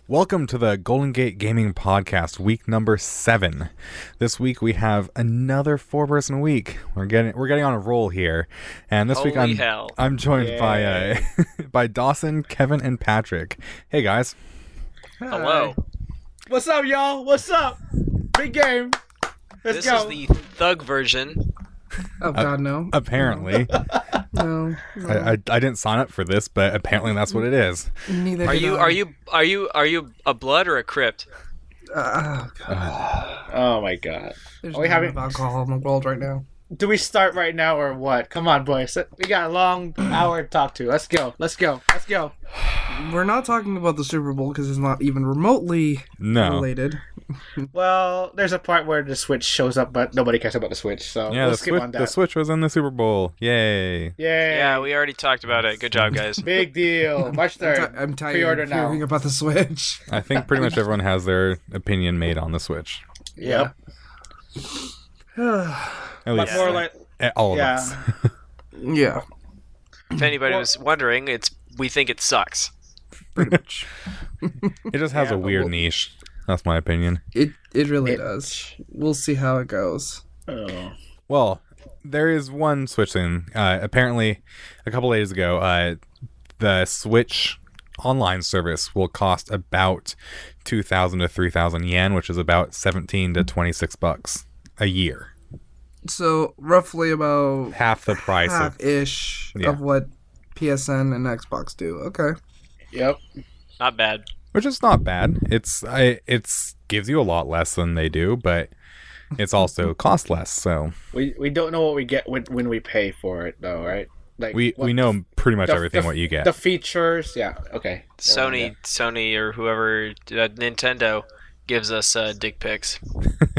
Welcome to the Golden Gate Gaming Podcast, week number 7. This week we have another 4-person week. We're getting on a roll here, and this week I'm joined by by Dawson, Kevin, and Patrick. Hey guys. Hello. What's up, y'all? What's up? Big game. Let's go. This is the thug version. Oh God, no. Apparently. No. I didn't sign up for this, but apparently that's what it is. Neither Are did you I. are you a blood or a crypt? Oh God. Oh my God. There's Are we not having? enough alcohol in the world right now. Do we start right now or what? Come on, boys. We got a long hour to talk to. Let's go. Let's go. Let's go. We're not talking about the Super Bowl because it's not even remotely related. Well, there's a part where the Switch shows up, but nobody cares about the Switch. So Yeah, we'll skip on that. the Switch was in the Super Bowl. Yay. Yay. Yeah, we already talked about it. Good job, guys. Big deal. March 3rd. I'm tired Pre-order of now. hearing about the Switch. I think pretty much everyone has their opinion made on the Switch. Yep. At But least more like, all of yeah. us. Yeah, If anybody was wondering, we think it sucks. pretty much. It just has Yeah, a but weird niche. That's my opinion. It really does. We'll see how it goes. oh. Well, there is one Switch thing. Apparently, a couple days ago, the Switch online service will cost about 2,000 to 3,000 yen, which is about 17 to 26 bucks a year. So roughly about Half the price of half-ish Yeah. of what PSN and Xbox do. Okay. Yep. Not bad. which is not bad. It's gives you a lot less than they do, but it's also cost less. So We don't know what we get when we pay for it, though, right? Like we know pretty much everything what you get. The features, yeah. Okay. Sony or whoever, Nintendo gives us dick pics.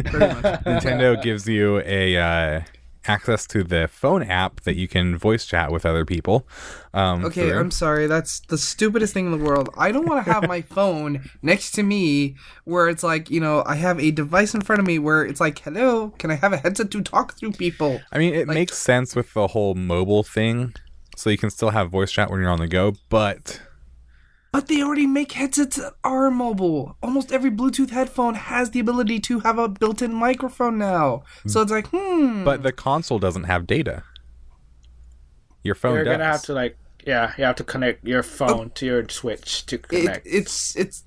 Pretty much. Nintendo gives you a access to the phone app that you can voice chat with other people. Okay, through. I'm sorry. That's the stupidest thing in the world. I don't want to have my phone next to me where it's like, I have a device in front of me where it's like, hello, can I have a headset to talk to people? I mean, it makes sense with the whole mobile thing, so you can still have voice chat when you're on the go, but But they already make headsets that are mobile. Almost every Bluetooth headphone has the ability to have a built-in microphone now. So it's like, But the console doesn't have data. Your phone You're does. gonna have to you have to connect your phone to your Switch to connect. it's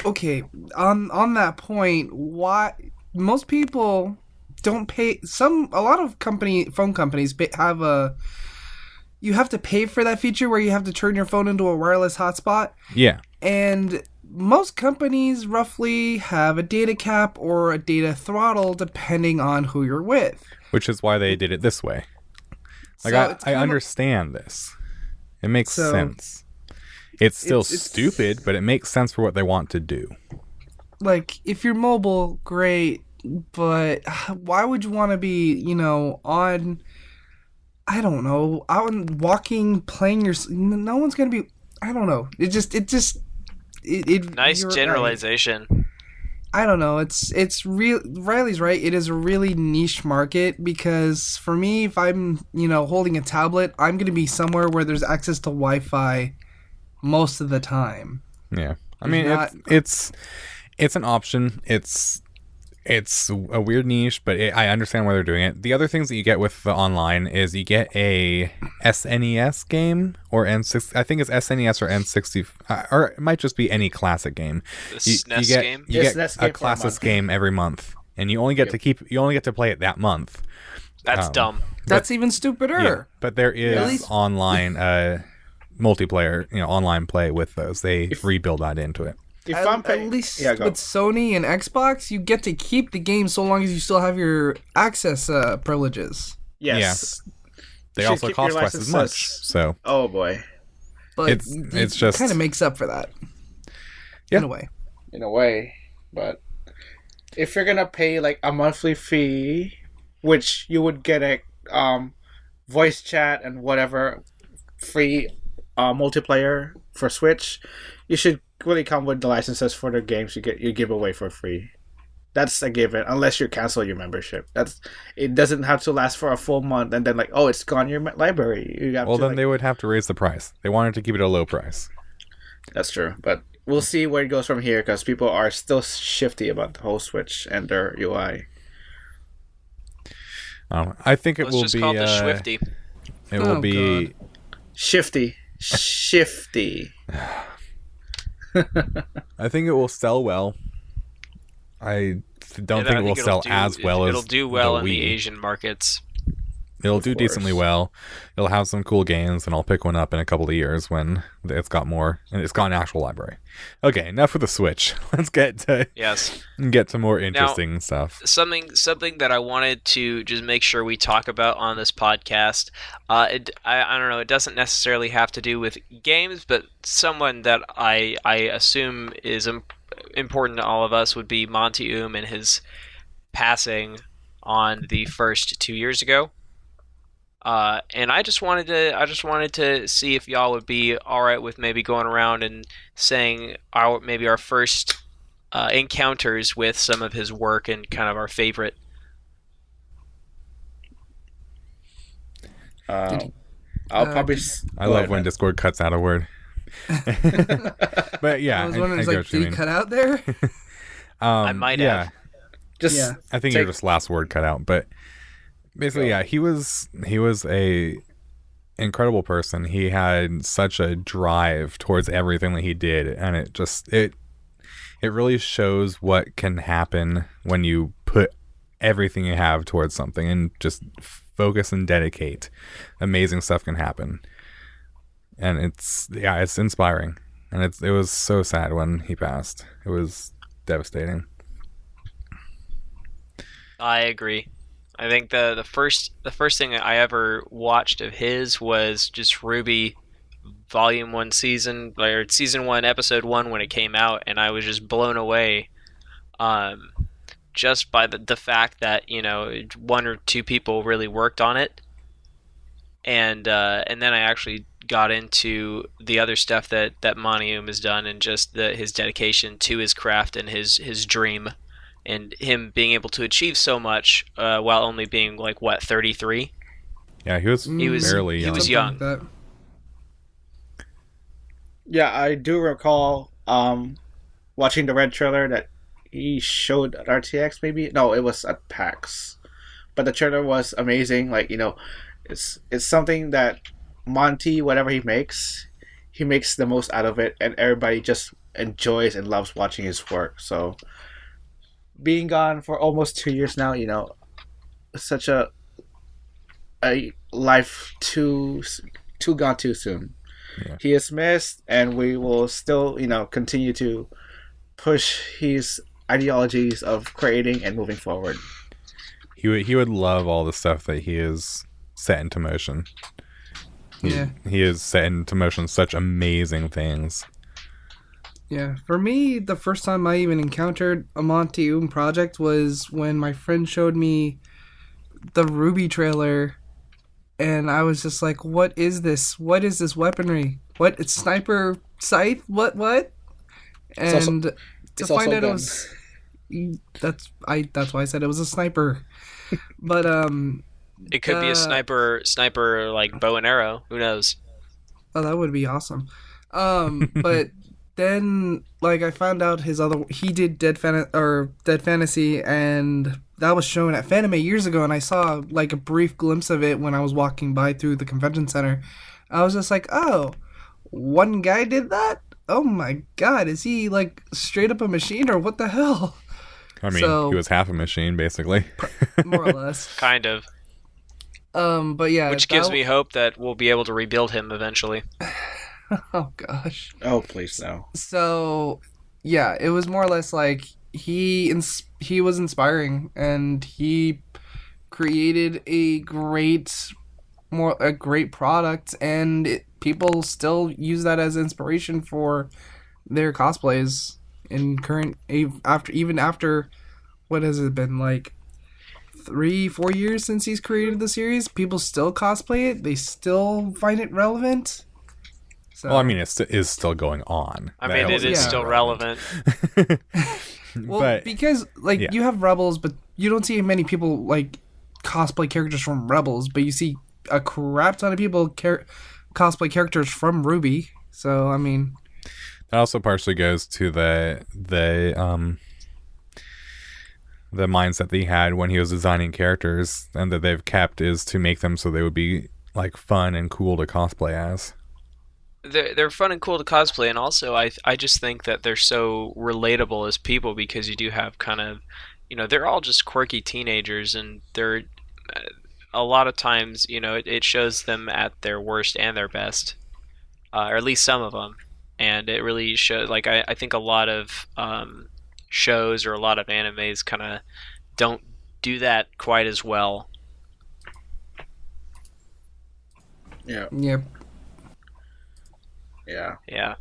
okay. On that point, why most people don't pay? A lot of phone companies you have to pay for that feature where you have to turn your phone into a wireless hotspot. Yeah. And most companies roughly have a data cap or a data throttle depending on who you're with. Which is why they did it this way. Like, So it's I kind of- understand this. It makes So, sense. It's still it's- stupid, but it makes sense for what they want to do. Like, if you're mobile, great, but why would you want to be, on... I don't know. Out and walking, playing no one's gonna be. I don't know. It Nice you're generalization. right. I don't know. It's real. Riley's right. It is a really niche market because for me, if I'm holding a tablet, I'm gonna be somewhere where there's access to Wi-Fi most of the time. Yeah. I mean, it's an option. It's a weird niche, but I understand why they're doing it. The other things that you get with the online is you get a SNES game or N6. I think it's SNES or N60, or it might just be any classic game. The SNES game? You get SNES a game for a classic month. game every month, and you only get to play it that month. That's dumb. That's even stupider. Yeah, but there At is least- online multiplayer, online play with those. They rebuild that into it. If I'm At paying, least yeah, go. with Sony and Xbox, you get to keep the game so long as you still have your access privileges. Yes. They Should also keep cost your twice as much. licenses. So Oh boy. But It's just- kind of makes up for that. Yeah. In a way. In a way, but if you're gonna pay like a monthly fee, which you would get a voice chat and whatever free multiplayer for Switch, you should really come with the licenses for the games you give away for free. That's a given, unless you cancel your membership. It doesn't have to last for a full month and then it's gone your library. You have well, to, then they would have to raise the price. They wanted to keep it a low price. That's true, but we'll see where it goes from here because people are still shifty about the whole Switch and their UI. I think it Let's will just be. call it the Swifty. It will be. God. Shifty. I think it will sell well. I don't think it will sell as well as it'll do well in Wii. the Asian markets. It'll Of do course. decently well. It'll have some cool games, and I'll pick one up in a couple of years when it's got more, and it's got an actual library. Okay, enough with the Switch. Let's get to more interesting stuff. Something that I wanted to just make sure we talk about on this podcast. I don't know. It doesn't necessarily have to do with games, but someone that I assume is important to all of us would be Monty and his passing on the 1st 2 years ago. And I just wanted to see if y'all would be all right with maybe going around and saying our first encounters with some of his work and kind of our favorite. I'll probably. I love when Discord cuts out a word. But yeah, I was wondering, I get what you did he mean. cut out there? I might have. Just Yeah. I think your just last word cut out, but basically, yeah, he was a incredible person. He had such a drive towards everything that he did, and it really shows what can happen when you put everything you have towards something and just focus and dedicate. Amazing stuff can happen, and it's inspiring. And it was so sad when he passed. It was devastating. I agree. I think the first thing I ever watched of his was just Ruby Volume 1 Season 1 Episode 1 when it came out, and I was just blown away just by the fact that, you know, one or two people really worked on it. And then I actually got into the other stuff that Monty has done, and just his dedication to his craft and his dream. And him being able to achieve so much while only being 33. Yeah, he was barely young. He was young. Something like that. Yeah, I do recall watching the Red trailer that he showed at RTX. Maybe no, it was at PAX, but the trailer was amazing. It's something that Monty, whatever he makes the most out of it, and everybody just enjoys and loves watching his work. So, being gone for almost 2 years now, such a life too gone too soon. Yeah. He is missed, and we will still, continue to push his ideologies of creating and moving forward. He would love all the stuff that he has set into motion. He has set into motion such amazing things. Yeah, for me, the first time I even encountered a Monty project was when my friend showed me the Ruby trailer, and I was just like, "What is this? What is this weaponry? What? It's sniper scythe? What? And to find out it was that's why I said it was a sniper, but It could be a sniper like bow and arrow. Who knows? Oh, that would be awesome. But then, I found out he did Dead Fantasy, and that was shown at Fanime years ago, and I saw, a brief glimpse of it when I was walking by through the convention center. I was just like, oh, one guy did that? Oh my god, is he, straight up a machine, or what the hell? I mean, he was half a machine, basically. More or less. Kind of. But yeah. Which gives me hope that we'll be able to rebuild him eventually. Oh gosh. Oh, please no. So, yeah, it was more or less he was inspiring, and he created a great product, and people still use that as inspiration for their cosplays in after what has it been 3-4 years since he's created the series. People still cosplay it. They still find it relevant. So, Well, I mean, it is still going on. I mean, it is still relevant. well, but- because you have Rebels, but you don't see many people cosplay characters from Rebels, but you see a crap ton of people cosplay characters from Ruby. So I mean, It also partially goes to the mindset that he had when he was designing characters, and that they've kept, is to make them so they would be like fun and cool to cosplay as. They're fun and cool to cosplay, and also I just think that they're so relatable as people, because you do have kind of, they're all just quirky teenagers, and they're a lot of times, it shows them at their worst and their best, or at least some of them, and it really shows. Like I think a lot of shows or a lot of animes kind of don't do that quite as well. Yeah. Yep. Yeah. Yeah.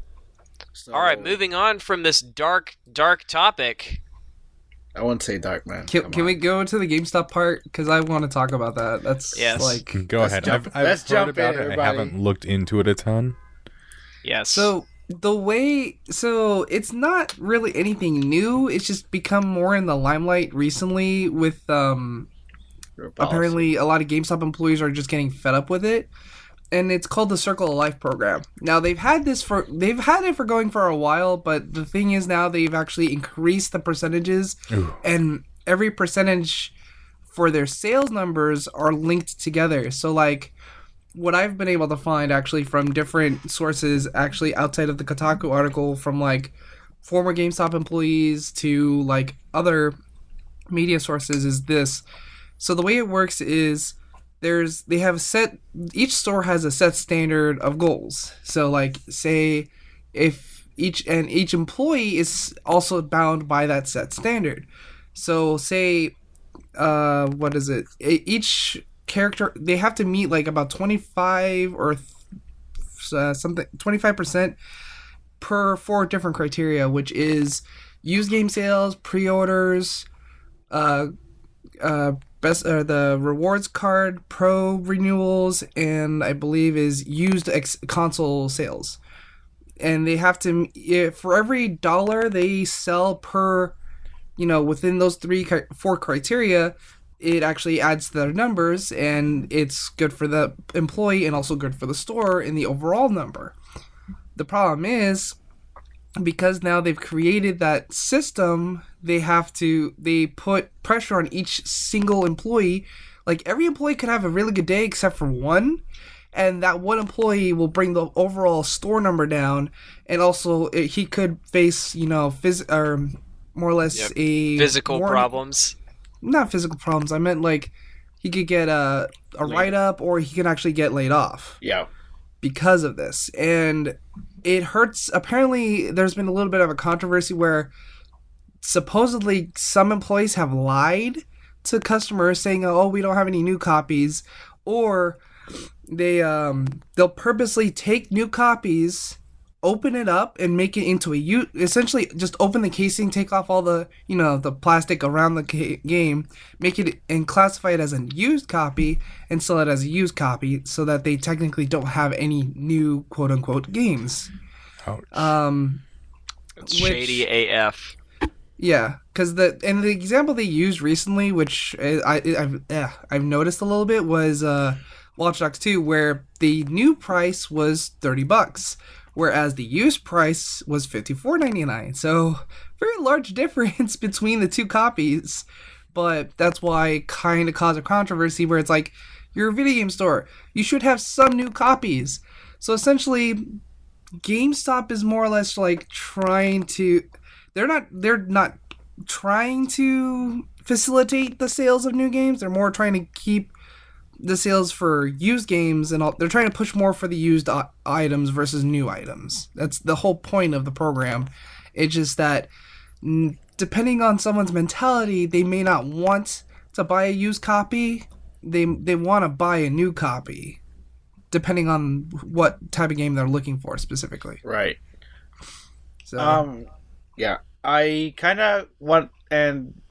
So, All right, moving on from this dark topic. I wouldn't say dark, man. Can we go to the GameStop part? Because I want to talk about that. That's Yes. like... Go ahead. I've let's heard jump about in, it. everybody. I haven't looked into it a ton. Yes. So it's not really anything new. It's just become more in the limelight recently with apparently a lot of GameStop employees are just getting fed up with it. And it's called the Circle of Life program. Now they've had it for going for a while, but the thing is now they've actually increased the percentages. Ooh. And every percentage for their sales numbers are linked together. So like what I've been able to find actually from different sources, actually outside of the Kotaku article, from like former GameStop employees to like other media sources, is this. So the way it works is each store has a set standard of goals. So like say if each employee is also bound by that set standard. So say what is it? Each character, they have to meet like about 25 or something 25% per 4 different criteria, which is used game sales, pre-orders, the rewards card, pro renewals, and I believe is used console sales. And they have to, for every dollar they sell per, within those 4 criteria, it actually adds to their numbers, and it's good for the employee and also good for the store in the overall number. The problem is, because now they've created that system, they put pressure on each single employee. Like every employee could have a really good day except for one, and that one employee will bring the overall store number down, and also he could face, or more or less physical problems. Not physical problems. I meant like he could get a write-up, or he can actually get laid off. Yeah. Because of this. And it hurts. Apparently, there's been a little bit of a controversy where supposedly some employees have lied to customers saying, oh, we don't have any new copies. Or they'll purposely take new copies, open it up, and make it into essentially just open the casing, take off all the, the plastic around the game, make it and classify it as a used copy and sell it as a used copy, so that they technically don't have any new quote unquote games. Ouch. It's shady AF. Yeah, because the example they used recently, which I've noticed a little bit, was Watch Dogs 2, where the new price was $30. Whereas the used price was $54.99. So, very large difference between the 2 copies. But that's why it kind of caused a controversy where it's like, you're a video game store. You should have some new copies. So, essentially, GameStop is more or less like trying to... They're not trying to facilitate the sales of new games. They're more trying to keep the sales for used games, and they're trying to push more for the used items versus new items. That's the whole point of the program. It's just that depending on someone's mentality, they may not want to buy a used copy. They want to buy a new copy, depending on what type of game they're looking for specifically. Right. So, yeah, I kind of want, and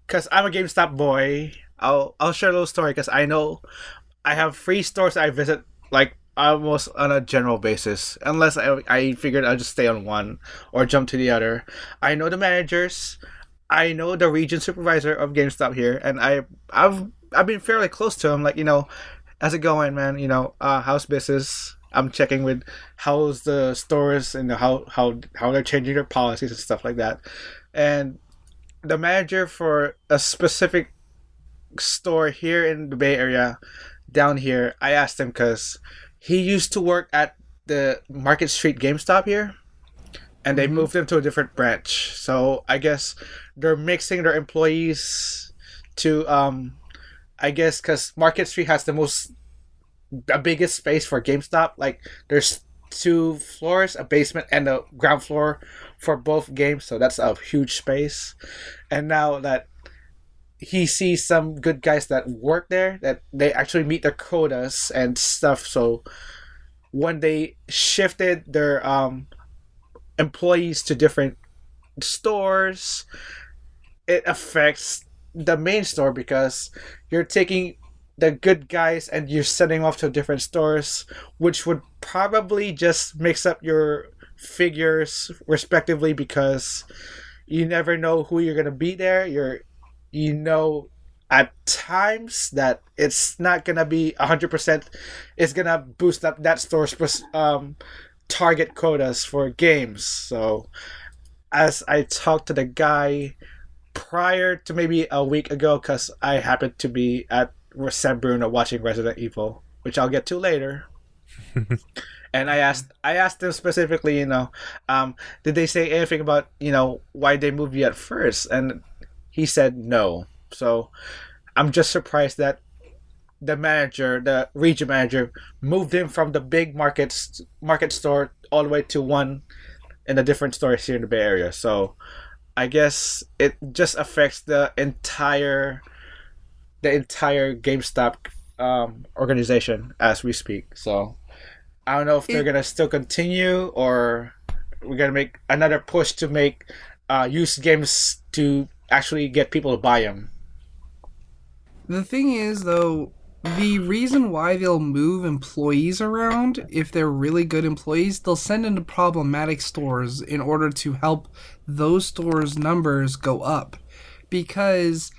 because I'm a GameStop boy, I'll share a little story, because I know I have 3 stores I visit like almost on a general basis, unless I figured I'll just stay on one or jump to the other. I know the managers, I know the region supervisor of GameStop here, and I've been fairly close to him. Like, how's it going, man? How's business? I'm checking with how's the stores and how they're changing their policies and stuff like that. And the manager for a specific store here in the Bay Area, down here, I asked him because he used to work at the Market Street GameStop here, and they moved him to a different branch. So I guess they're mixing their employees to I guess because Market Street has the biggest space for GameStop. Like there's 2 floors, a basement and a ground floor for both games, so that's a huge space. And now that he sees some good guys that work there, that they actually meet their quotas and stuff. So when they shifted their employees to different stores, it affects the main store because you're taking the good guys and you're sending off to different stores, which would probably just mix up your figures respectively because you never know who you're gonna be there. You know at times that it's not gonna be 100%. It's gonna boost up that store's target quotas for games. So as I talked to the guy prior to maybe a week ago, because I happened to be at San Bruno watching Resident Evil, which I'll get to later. And I asked him specifically, did they say anything about, why they moved you at first? And he said no. So I'm just surprised that the region manager, moved him from the big market store all the way to one in a different store here in the Bay Area. So I guess it just affects the entire GameStop organization as we speak. So I don't know if they're gonna still continue or we're gonna make another push to make used games to actually get people to buy them. The thing is, though, the reason why they'll move employees around, if they're really good employees, they'll send into problematic stores in order to help those stores' numbers go up. Because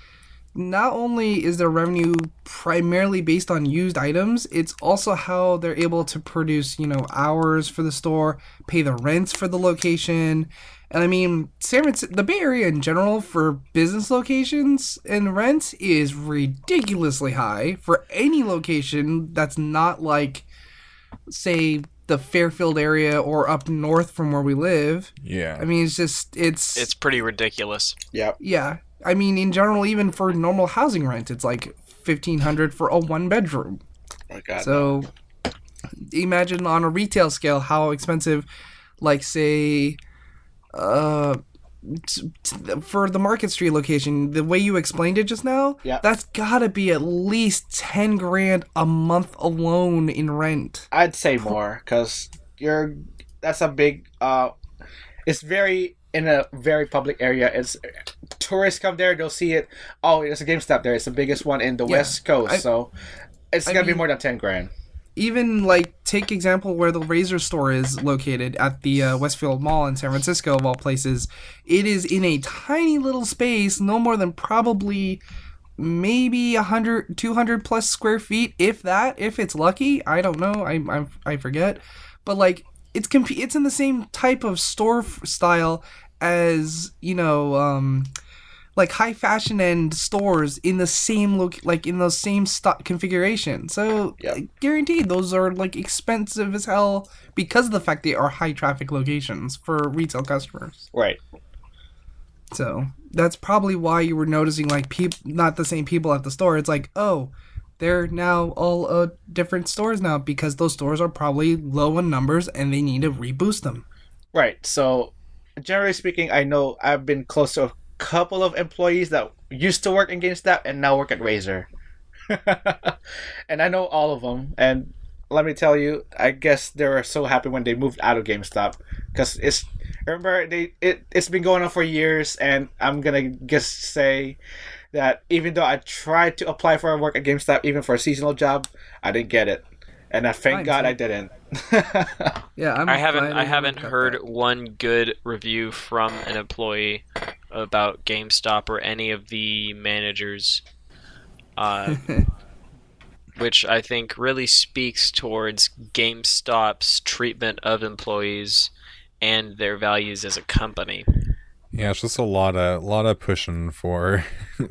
not only is their revenue primarily based on used items, it's also how they're able to produce, hours for the store, pay the rents for the location. And I mean, the Bay Area in general for business locations and rent is ridiculously high for any location that's not like, say, the Fairfield area or up north from where we live. Yeah. I mean, it's pretty ridiculous. Yep. Yeah. I mean, in general, even for normal housing rent, it's like $1,500 for a 1-bedroom. Oh, God. So imagine on a retail scale how expensive, like, say, for the Market Street location, the way you explained it just now, that's gotta be at least $10,000 a month alone in rent. I'd say more, because that's a big, it's in a very public area. It's tourists come there, they'll see it. Oh, there's a GameStop there. It's the biggest one in the West Coast, so it's gonna be more than $10,000. Even take example where the Razer store is located at the Westfield Mall in San Francisco, of all places. It is in a tiny little space, no more than probably maybe 100, 200 plus square feet, if that. If it's lucky, I don't know. I forget, but it's in the same type of store style as high fashion end stores in the same in those same configuration. So guaranteed those are expensive as hell because of the fact they are high traffic locations for retail customers. Right. So that's probably why you were noticing not the same people at the store. It's they're now all different stores now because those stores are probably low in numbers and they need to reboost them. Right. So generally speaking, I know I've been close to a couple of employees that used to work in GameStop and now work at Razer. And I know all of them. And let me tell you, I guess they were so happy when they moved out of GameStop because it's been going on for years, and I'm gonna just say that even though I tried to apply for a work at GameStop, even for a seasonal job, I didn't get it, and thank God I didn't. Yeah, I haven't heard one good review from an employee about GameStop or any of the managers. which I think really speaks towards GameStop's treatment of employees and their values as a company. Yeah, it's just a lot of pushing for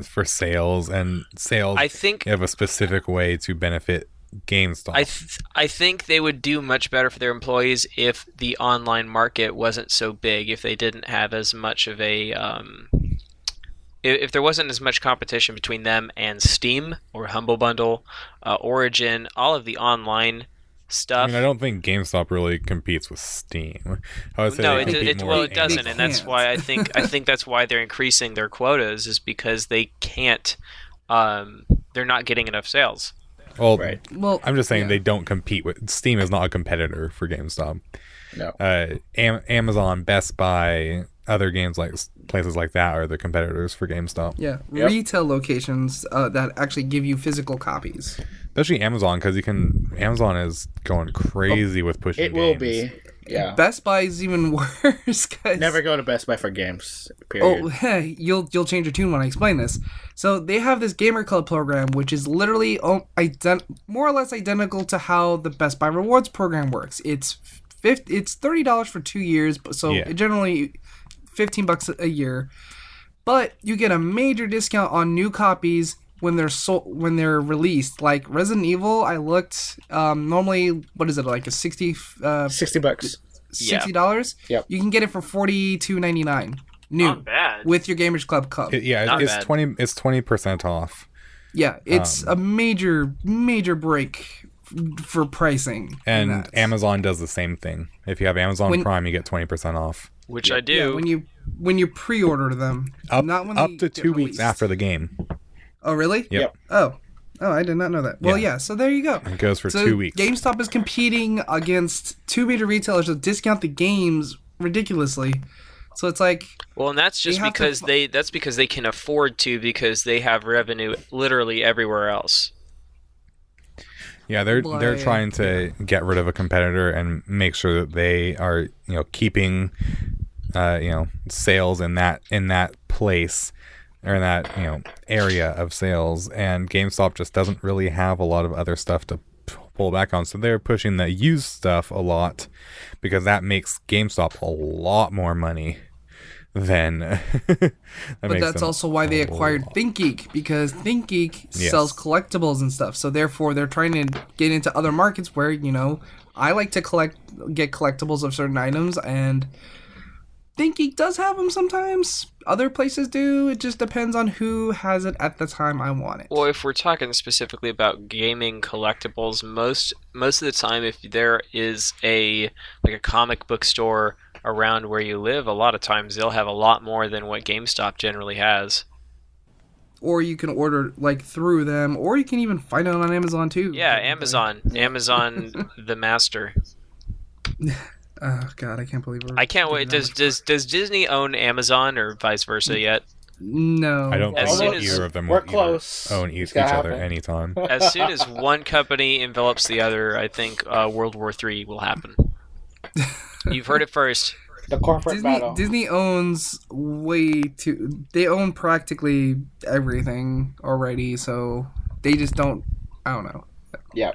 for sales, and sales I think have a specific way to benefit GameStop. I think they would do much better for their employees if the online market wasn't so big, if they didn't have as much of a if there wasn't as much competition between them and Steam or Humble Bundle, Origin, all of the online stuff. I mean, I don't think GameStop really competes with Steam. I would say No, they compete more with it doesn't, Amazon. and that's why I think that's why they're increasing their quotas, is because they can't. They're not getting enough sales. Well, Right. Well, I'm just saying yeah. they don't compete with Steam. Is not a competitor for GameStop. No. Amazon, Best Buy, other games like places like that are the competitors for GameStop. Yeah, Yep. retail locations that actually give you physical copies. Especially Amazon, because Amazon is going crazy with pushing. It will games. be. Yeah. Best Buy is even worse. 'Cause, Never go to Best Buy for games. Period. Oh, hey, you'll change your tune when I explain this. So they have this Gamer Club program, which is literally more or less identical to how the Best Buy Rewards program works. It's $30 for 2 years, so Yeah. generally $15 a year. But you get a major discount on new copies when they're released. Like Resident Evil, I looked. Normally, what is it, like a $60 $60. $60? Yep. You can get it for $42.99 new. Not bad. With your Gamers Club cup. It's bad. 20% off. Yeah, it's a major break for pricing. in And that. Amazon does the same thing. If you have Amazon Prime, you get 20% off. Which I do. Yeah, when you pre-order them, not when Up they to get 2 weeks released. after the game. Oh, really? Yep. Oh, I did not know that. Well, Yeah. yeah. So there you go. It goes for So 2 weeks. GameStop is competing against two major retailers that discount the games ridiculously. So it's like, Well, and that's just have to because they can afford to, because they have revenue literally everywhere else. Yeah, they're Like- trying to get rid of a competitor and make sure that they are, keeping sales in that place, or in that, area of sales, and GameStop just doesn't really have a lot of other stuff to pull back on. So they're pushing the used stuff a lot, because that makes GameStop a lot more money than but that's also why they acquired ThinkGeek, because ThinkGeek Yes. sells collectibles and stuff. So therefore, they're trying to get into other markets where I like to get collectibles of certain items, and ThinkGeek does have them sometimes. Other places do. It just depends on who has it at the time I want it. Well, if we're talking specifically about gaming collectibles, most of the time, if there is a comic book store around where you live, a lot of times they'll have a lot more than what GameStop generally has. Or you can order through them, or you can even find it on Amazon too. Yeah, Amazon the master. Oh God, I can't believe I can't wait. Does Disney own Amazon, or vice versa yet? No. I don't As think soon as- either of them we're will close. own each It's gotta other happen. anytime. As soon as one company envelops the other, I think World War III will happen. You've heard it first. The corporate battle. Disney owns way too. They own practically everything already, so they just don't. I don't know. Yeah.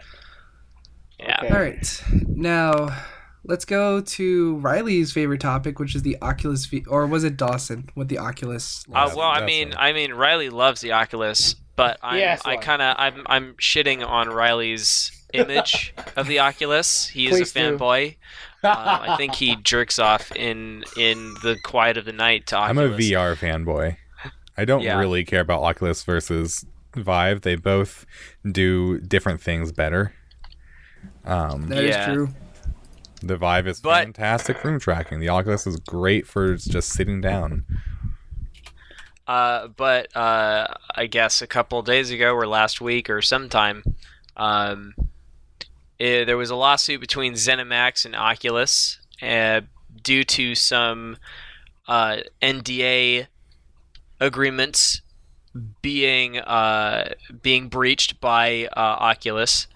Yeah. Okay. All right, now let's go to Riley's favorite topic, which is the Oculus or was it Dawson with the Oculus? Well, I That's mean, it. Riley loves the Oculus, but Yes, I'm one. I'm shitting on Riley's image of the Oculus. He is Please a do. fanboy. I think he jerks off in the quiet of the night to I'm a Oculus. VR fanboy. I don't Yeah. really care about Oculus versus Vive. They both do different things better. That is Yeah. true. The Vive is But- fantastic room tracking. The Oculus is great for just sitting down. But I guess a couple days ago, or last week, or sometime, there was a lawsuit between ZeniMax and Oculus due to some NDA agreements being breached by Oculus,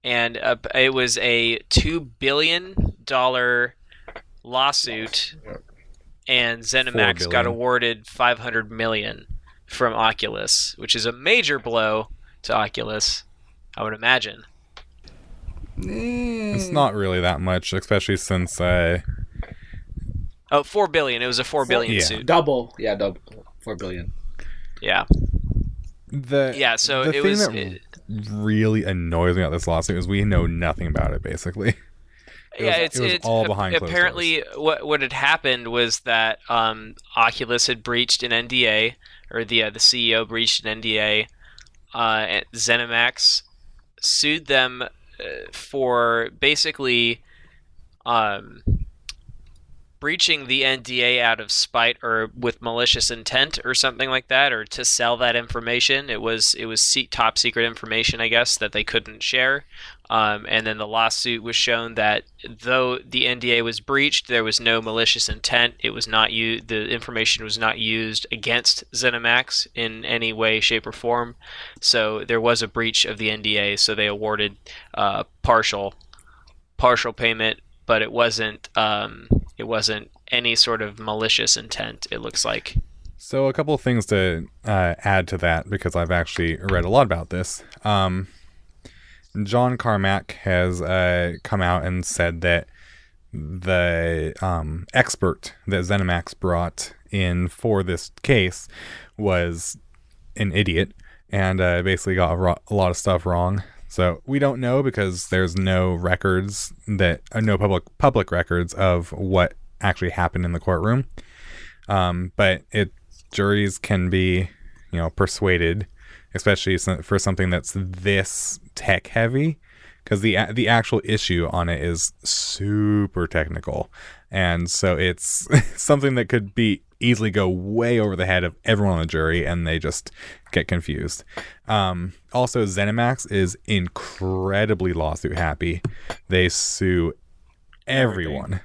and it was a $2 billion lawsuit, and ZeniMax $4 got billion. awarded $500 million from Oculus, which is a major blow to Oculus. I would imagine. It's not really that much, especially since 4 billion. It was a 4 billion suit. Double 4 billion. Yeah. So the it thing was. that really annoys me about this lawsuit is we know nothing about it, basically. It was all behind closed apparently doors. what had happened was that Oculus had breached an NDA, or the CEO breached an NDA. ZeniMax sued them for basically breaching the NDA out of spite or with malicious intent or something like that, or to sell that information. It was top secret information, I guess, that they couldn't share. And then the lawsuit was shown that though the NDA was breached, there was no malicious intent. It was not the information was not used against ZeniMax in any way, shape, or form. So there was a breach of the NDA. So they awarded partial payment, but it wasn't any sort of malicious intent, it looks like. So a couple of things to add to that, because I've actually read a lot about this. John Carmack has come out and said that the expert that ZeniMax brought in for this case was an idiot and basically got a lot of stuff wrong. So we don't know, because there's no records no public records of what actually happened in the courtroom. But juries can be, persuaded, especially for something that's this tech heavy, because the actual issue on it is super technical, and so it's something that could be easily go way over the head of everyone on the jury, and they just get confused. Also, ZeniMax is incredibly lawsuit happy. They sue everyone.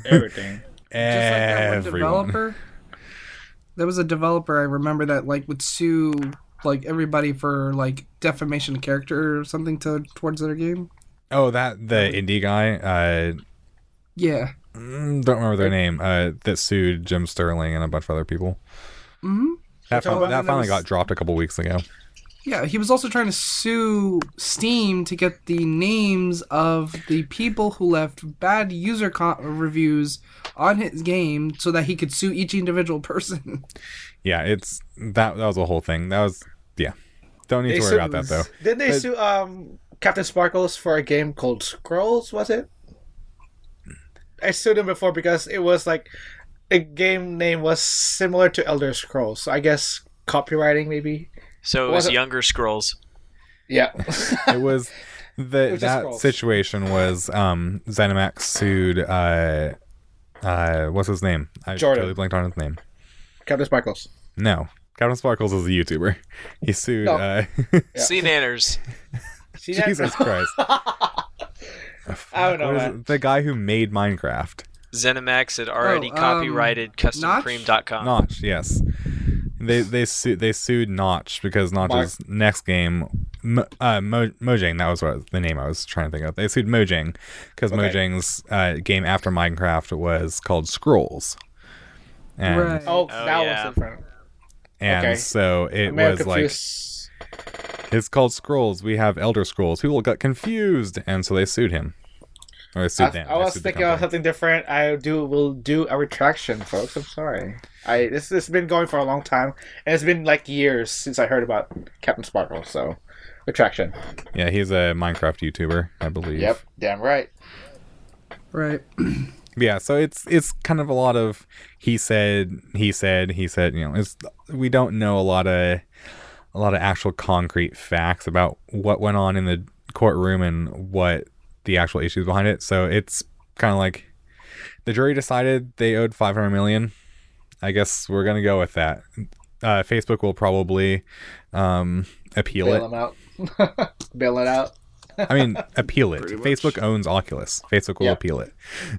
Everything. Just like that one developer. There was a developer I remember that would sue everybody for defamation of character or something towards their game. Oh, the indie guy. Yeah. Don't remember their name. That sued Jim Sterling and a bunch of other people. Mm-hmm. That finally got dropped a couple weeks ago. Yeah, he was also trying to sue Steam to get the names of the people who left bad user reviews on his game so that he could sue each individual person. Yeah, that was a whole thing. Don't need to worry about that, though. Didn't they sue Captain Sparkles for a game called Scrolls, was it? I sued him before because it was a game name was similar to Elder Scrolls. So I guess copywriting, maybe. So it was Younger Scrolls. Yeah. It was that situation was ZeniMax sued what's his name? I Jordan. totally blanked on his name. Captain Sparkles. No. Captain Sparkles is a YouTuber. He sued C-Nanners. Jesus Christ. I don't know, man. The guy who made Minecraft. ZeniMax had already copyrighted CustomCream.com. Notch, yes. They sued Notch because Notch's next game, Mojang, that was the name I was trying to think of. They sued Mojang because Mojang's game after Minecraft was called Scrolls. And, right. Oh, that was different. And so it was it's called Scrolls. We have Elder Scrolls. People got confused, and so they sued him. Or they sued them. I was thinking of something different. Will do a retraction, folks. I'm sorry. This has been going for a long time, and it's been years since I heard about Captain Sparkle. So, retraction. Yeah, he's a Minecraft YouTuber, I believe. Yep, damn right. Right. Yeah, so it's kind of a lot of he said. We don't know a lot of actual concrete facts about what went on in the courtroom and what the actual issues behind it. So it's kind of like the jury decided they owed $500 million. I guess we're gonna go with that. Facebook will probably appeal Bail them out. Bail it out. I mean, appeal it. Facebook owns Oculus. Facebook will appeal it.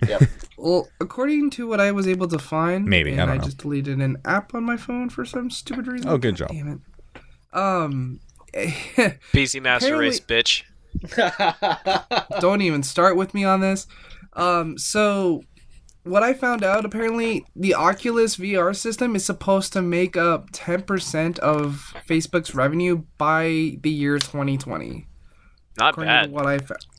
Yep. Well, according to what I was able to find, maybe I don't know. Just deleted an app on my phone for some stupid reason. Oh, good job. Damn it. PC Master Race, bitch. Don't even start with me on this. So what I found out, apparently the Oculus VR system is supposed to make up 10% of Facebook's revenue by the year 2020. Not according bad. to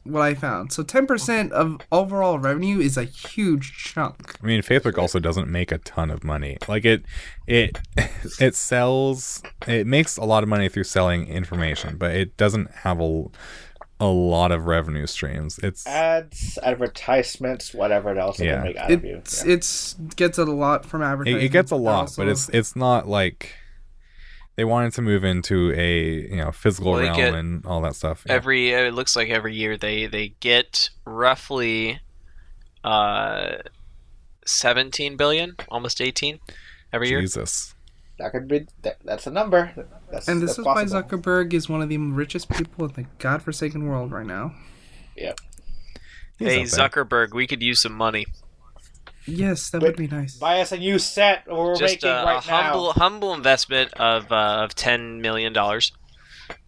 what I found. So 10% of overall revenue is a huge chunk. I mean, Facebook also doesn't make a ton of money. Like it sells. It makes a lot of money through selling information, but it doesn't have a lot of revenue streams. It's ads, advertisements, whatever else they make out of you. It's gets a lot from advertising. It gets a lot, but it's not like they wanted to move into a physical realm and all that stuff. Yeah. It looks like every year they get roughly 17 billion, almost 18 every year. Jesus. That could be that's a number. That's is possible. why Zuckerberg is one of the richest people in the godforsaken world right now. Yep. Hey Zuckerberg, we could use some money. Yes, that would be nice. Buy us a new set we're Just making right now. humble investment of $10 million.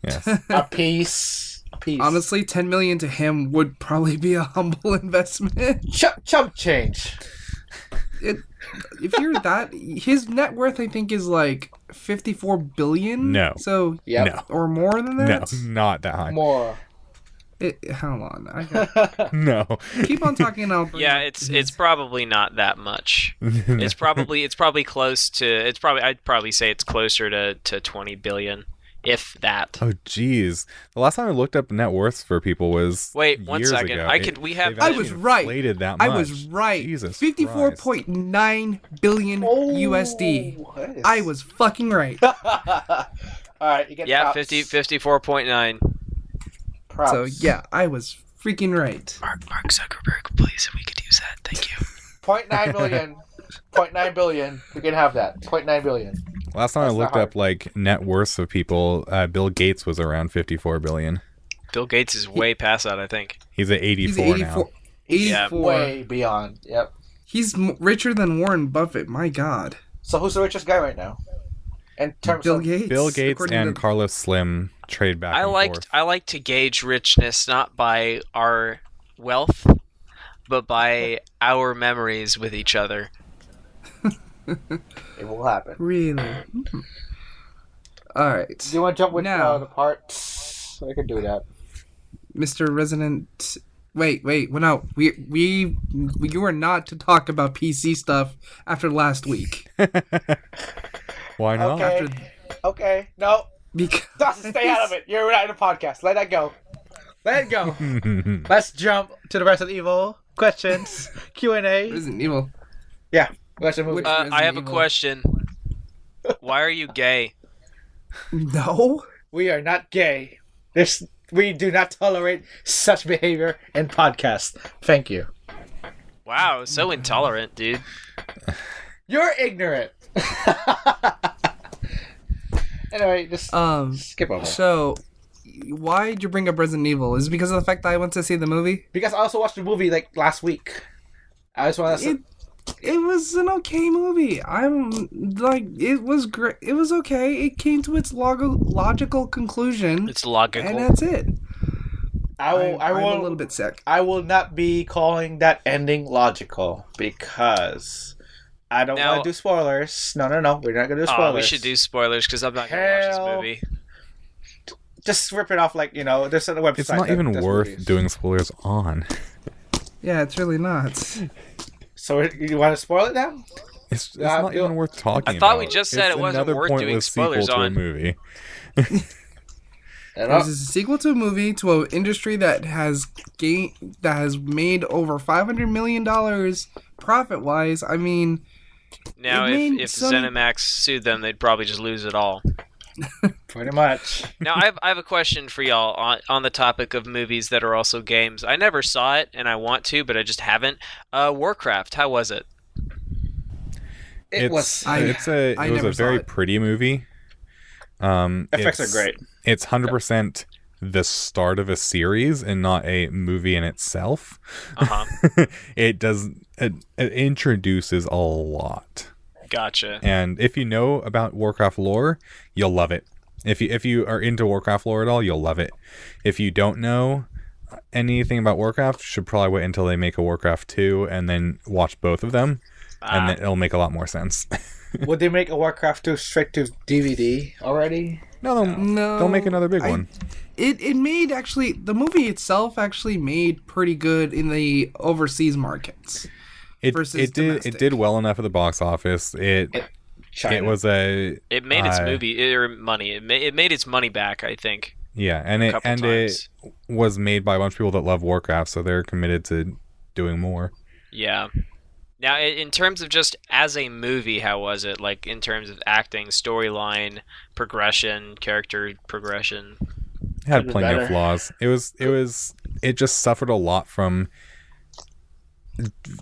Yes. A piece. Honestly, $10 million to him would probably be a humble investment. Chump change. If you're that, his net worth I think is like 54 billion. No. So No. or more than that. No, not that high. More. Hold on. No. Keep on talking. And I'll bring Yeah, up it's probably not that much. It's probably close to. I'd probably say it's closer to 20 billion, if that. Oh, geez. The last time I looked up net worths for people was Wait 1 years second. ago. I was right. Inflated that much. I was right. Jesus 54.9 billion USD. I was fucking right. All right, you get props. 54.9. Props. So yeah, I was freaking right. Mark Zuckerberg, please, if we could use that. Thank you. 0.9 billion. 0.9 billion. We can have that. 0.9 billion. Last time I looked up like net worths of people, Bill Gates was around 54 billion. Bill Gates is way past that, I think. He's at 84 now. 84. Way beyond. Yep. He's richer than Warren Buffett. My God. So who's the richest guy right now? In terms Bill of Gates. Bill Gates according and to- Carlos Slim trade back and forth. I like to gauge richness not by our wealth, but by our memories with each other. it will happen. Really. All right, Do you want to jump with Now- the parts? I can do that. Mr. Resident. Wait. Well, no, you are not to talk about PC stuff after last week. Why not? Okay. Okay. No. Because Dawson, stay out of it. You're not in a podcast. Let that go. Let it go. Let's jump to the Resident Evil questions. Q&A. Resident Evil. Yeah. Resident Evil. I have a Evil. question. Why are you gay? No. We are not gay. We do not tolerate such behavior in podcasts. Thank you. Wow, so intolerant, dude. You're ignorant. Anyway, just skip over. So, why did you bring up Resident Evil? Is it because of the fact that I went to see the movie? Because I also watched the movie like last week. I just want to. It was an okay movie. I'm like, it was great. It was okay. It came to its logical conclusion. It's logical. And that's it. I'm I'm a little bit sick. I will not be calling that ending logical because I don't want to do spoilers. No. We're not going to do spoilers. We should do spoilers because I'm not going to watch this movie. Just rip it off like, there's a website. It's not even worth doing spoilers on. Yeah, it's really not. So you want to spoil it now? It's not even worth talking about. I thought we just said It's it wasn't another worth doing pointless spoilers sequel to on. a movie. This is a sequel to a movie to an industry that has made over $500 million profit wise. I mean, Now, if ZeniMax sued them, they'd probably just lose it all. Pretty much. Now, I have a question for y'all on the topic of movies that are also games. I never saw it, and I want to, but I just haven't. Warcraft, how was it? It was a very pretty movie. Effects are great. It's 100% the start of a series and not a movie in itself. It introduces a lot. Gotcha. And if you know about Warcraft lore, you'll love it. If you are into Warcraft lore at all, you'll love it. If you don't know anything about Warcraft, you should probably wait until they make a Warcraft 2 and then watch both of them. And then it'll make a lot more sense. Would they make a Warcraft 2 straight to DVD already? No, they'll make another big one. It made actually the movie itself actually made pretty good in the overseas markets. It did well enough at the box office. It was a. It made its money. It made its money back, I think. Yeah, and it was made by a bunch of people that love Warcraft, so they're committed to doing more. Yeah. Now, in terms of just as a movie, how was it? Like in terms of acting, storyline, progression, character progression. It had plenty of flaws. It just suffered a lot from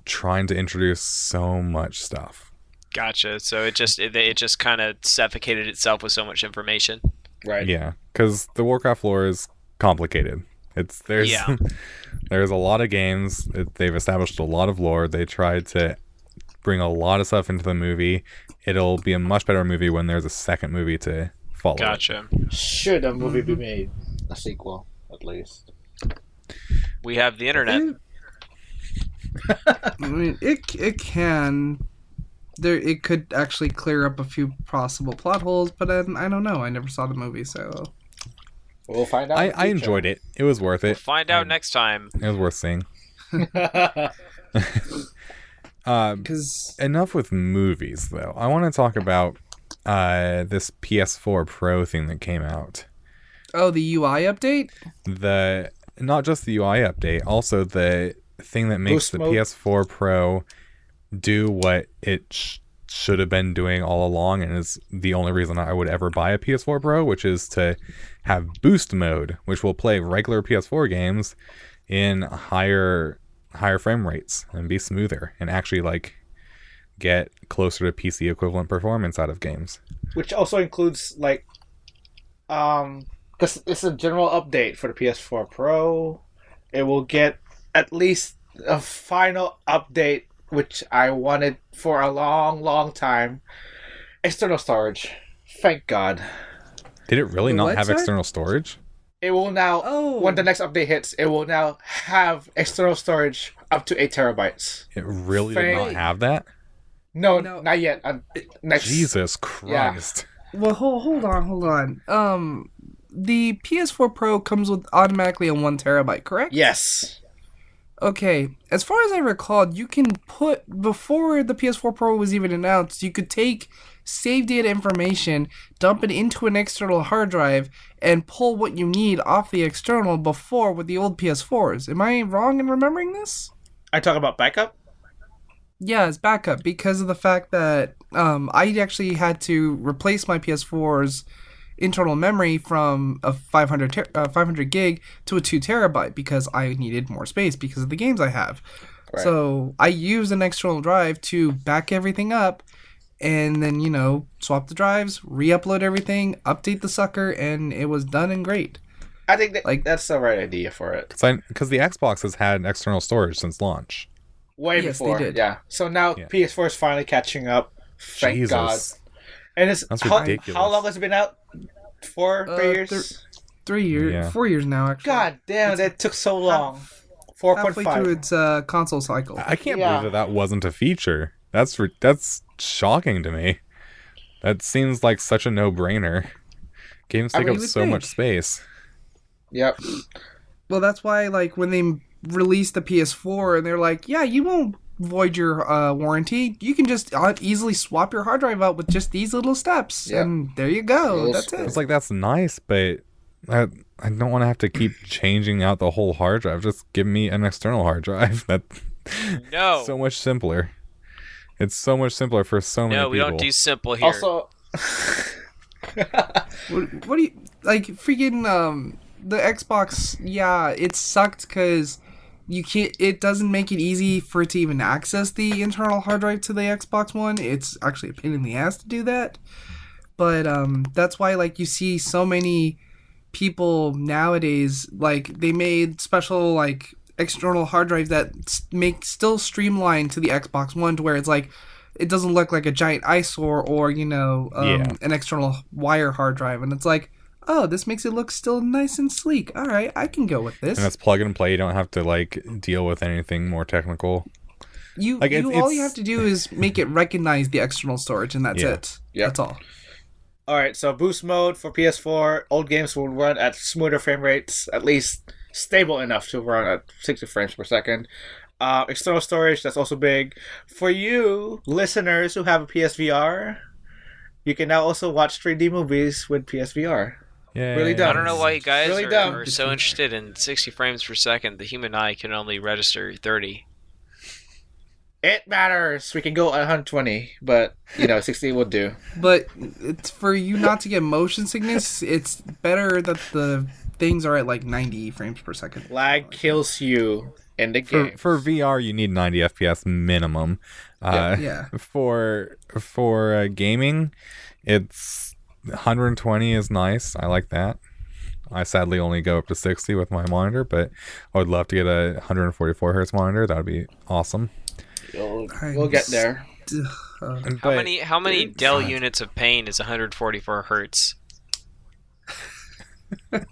trying to introduce so much stuff. Gotcha. So it just kind of suffocated itself with so much information. Right. Yeah, because the Warcraft lore is complicated. There's a lot of games. They've established a lot of lore. They tried to bring a lot of stuff into the movie. It'll be a much better movie when there's a second movie to follow. Gotcha. Should a movie be made? A sequel, at least. We have the internet. I mean, it can. It could actually clear up a few possible plot holes, but I don't know. I never saw the movie, so we'll find out. I enjoyed it. It was worth it. We'll find out next time. It was worth seeing. Enough with movies, though. I want to talk about this PS4 Pro thing that came out. Oh, the UI update? Not just the UI update, also the thing that makes the PS4 Pro do what it should have been doing all along, and is the only reason I would ever buy a PS4 Pro, which is to have boost mode, which will play regular PS4 games in higher frame rates and be smoother and actually like get closer to PC equivalent performance out of games. Which also includes like because it's a general update for the PS4 Pro. It will get at least a final update, which I wanted for a long, long time. External storage. Thank God. Did it really not have external storage? It will now, when the next update hits, it will now have external storage up to 8 terabytes. It really did not have that? No, not yet. Next. Jesus Christ. Yeah. Well, hold on. The PS4 Pro comes with automatically a 1 terabyte, correct? Yes. Okay, as far as I recall, you can before the PS4 Pro was even announced, you could take save data information, dump it into an external hard drive, and pull what you need off the external before with the old PS4s. Am I wrong in remembering this? I talk about backup? Yeah, it's backup because of the fact that I actually had to replace my PS4's internal memory from a 500 gig to a 2 terabyte because I needed more space because of the games I have. Right. So I used an external drive to back everything up and then, swap the drives, re-upload everything, update the sucker, and it was done and great. I think that's the right idea for it. Because the Xbox has had external storage since launch. Way before, they did. Yeah. So now PS4 is finally catching up. Thank God. And that's ridiculous. How long has it been out? 4 years? 3 years. Yeah. 4 years now, actually. God damn, that took so long. 4.5. Halfway through its console cycle. I can't believe that wasn't a feature. That's shocking to me. That seems like such a no-brainer. Games take up so much space. Yep. Well, that's why, when they released the PS4, and they're like, yeah, you won't void your warranty. You can just easily swap your hard drive out with just these little steps, and there you go. That's it. It's like, that's nice, but I don't want to have to keep changing out the whole hard drive. Just give me an external hard drive. That's so much simpler. It's so much simpler for so many people. No, we don't do simple here. Also, what do you like? Freaking the Xbox. Yeah, it sucked because you can't. It doesn't make it easy for it to even access the internal hard drive to the Xbox One. It's actually a pain in the ass to do that. But that's why you see so many people nowadays, they made special external hard drives that make still streamlined to the Xbox One, to where it's it doesn't look like a giant eyesore or an external wire hard drive, and it's oh, this makes it look still nice and sleek. All right, I can go with this. And it's plug and play. You don't have to deal with anything more technical. All you have to do is make it recognize the external storage, and that's it. Yep. That's all. All right, so boost mode for PS4, old games will run at smoother frame rates, at least stable enough to run at 60 frames per second. External storage, that's also big. For you listeners who have a PSVR, you can now also watch 3D movies with PSVR. Yeah. Really dumb. I don't know why you guys Really dumb. are so interested in 60 frames per second. The human eye can only register 30. It matters. We can go at 120, but 60 will do. But it's for you not to get motion sickness. It's better that the things are at like 90 frames per second. Lag kills you in the game. For VR, you need 90 FPS minimum. Yeah. For gaming, it's 120 is nice. I like that. I sadly only go up to 60 with my monitor, but I would love to get a 144 hertz monitor. That would be awesome. We'll get there. How many Dell units of pain is 144 hertz? But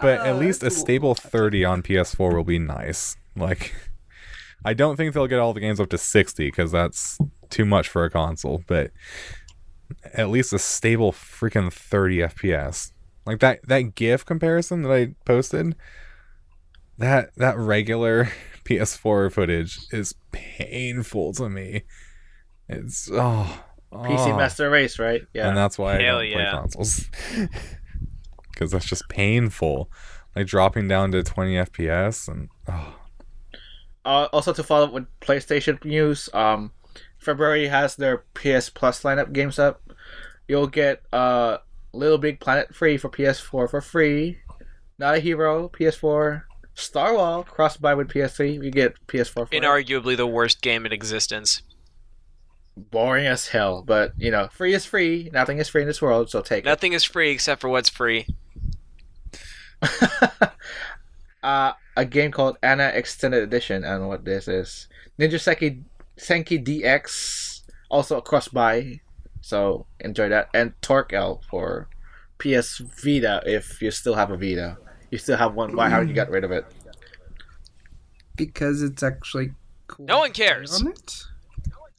at least a stable 30 on PS4 will be nice. Like, I don't think they'll get all the games up to 60 because that's too much for a console. But at least a stable freaking 30 FPS. Like that GIF comparison that I posted. That regular PS4 footage is painful to me. It's PC Master Race, right? Yeah. And that's why I don't play consoles. Because that's just painful. Like dropping down to 20 FPS and also to follow up with PlayStation news, February has their PS Plus lineup games up. You'll get Little Big Planet free for PS4 for free. Not a Hero, PS4. Star Wars cross-buy with PS3. You get PS4 for Inarguably the worst game in existence. Boring as hell, but free is free. Nothing is free in this world, so take Nothing is free except for what's free. it. A game called Anna Extended Edition. I don't know what this is. Ninja Senki DX also a cross-buy, so enjoy that. And Torque L for PS Vita if you still have a Vita. You still have one. Why haven't you got rid of it? Because it's actually cool. No one cares. On it?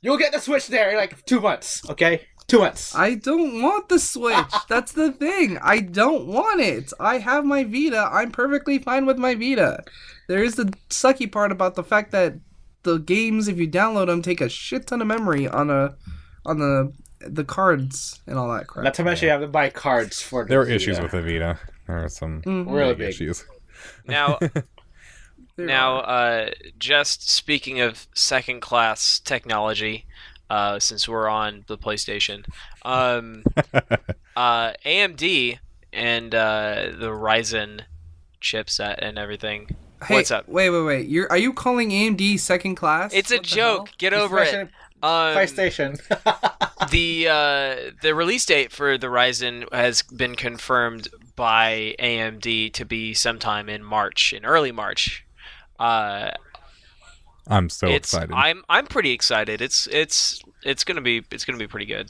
You'll get the Switch there in like 2 months, okay? 2 months. I don't want the Switch. That's the thing. I don't want it. I have my Vita. I'm perfectly fine with my Vita. There is the sucky part about the fact that the games, if you download them, take a shit ton of memory on the cards and all that crap. Not to mention you have to buy cards for the there are Vita. issues with the Vita. There are some Really big issues. Now, just speaking of second-class technology, since we're on the PlayStation, AMD and the Ryzen chipset and everything. Hey, What's up? Wait. Are you calling AMD second class? It's a What the joke. hell? Get over it. PlayStation. The release date for the Ryzen has been confirmed by AMD to be sometime in early March. I'm so excited. I'm pretty excited. It's gonna be pretty good.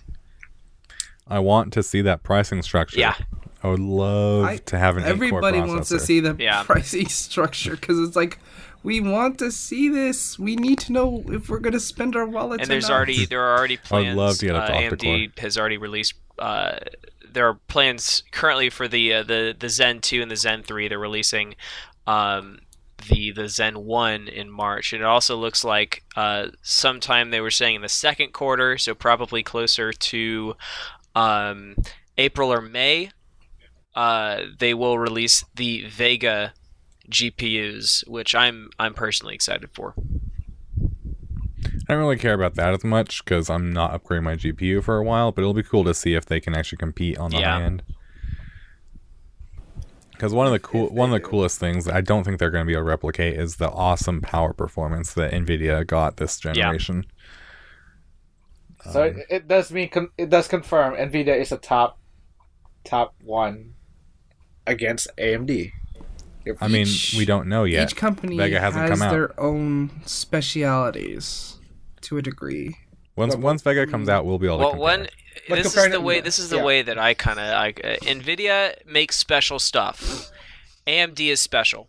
I want to see that pricing structure. Yeah. I would love to have an 8-core Everybody wants to processor. see the pricing structure because it's like, we want to see this. We need to know if we're going to spend our wallets. And or there are already plans. I'd love to get a AMD has already released. There are plans currently for the Zen 2 and the Zen 3. They're releasing the Zen 1 in March, and it also looks like sometime they were saying in the second quarter, so probably closer to April or May. They will release the Vega GPUs, which I'm personally excited for. I don't really care about that as much because I'm not upgrading my GPU for a while, but it'll be cool to see if they can actually compete on the high end. Because one of the coolest things that I don't think they're going to be able to replicate is the awesome power performance that Nvidia got this generation. Yeah. So it does confirm Nvidia is a top one against AMD. I mean, we don't know yet. Each company Vega hasn't has come out. their own specialities to a degree. Once Vega comes out, we'll be able to compare. This is the way that I kind of Nvidia makes special stuff. AMD is special.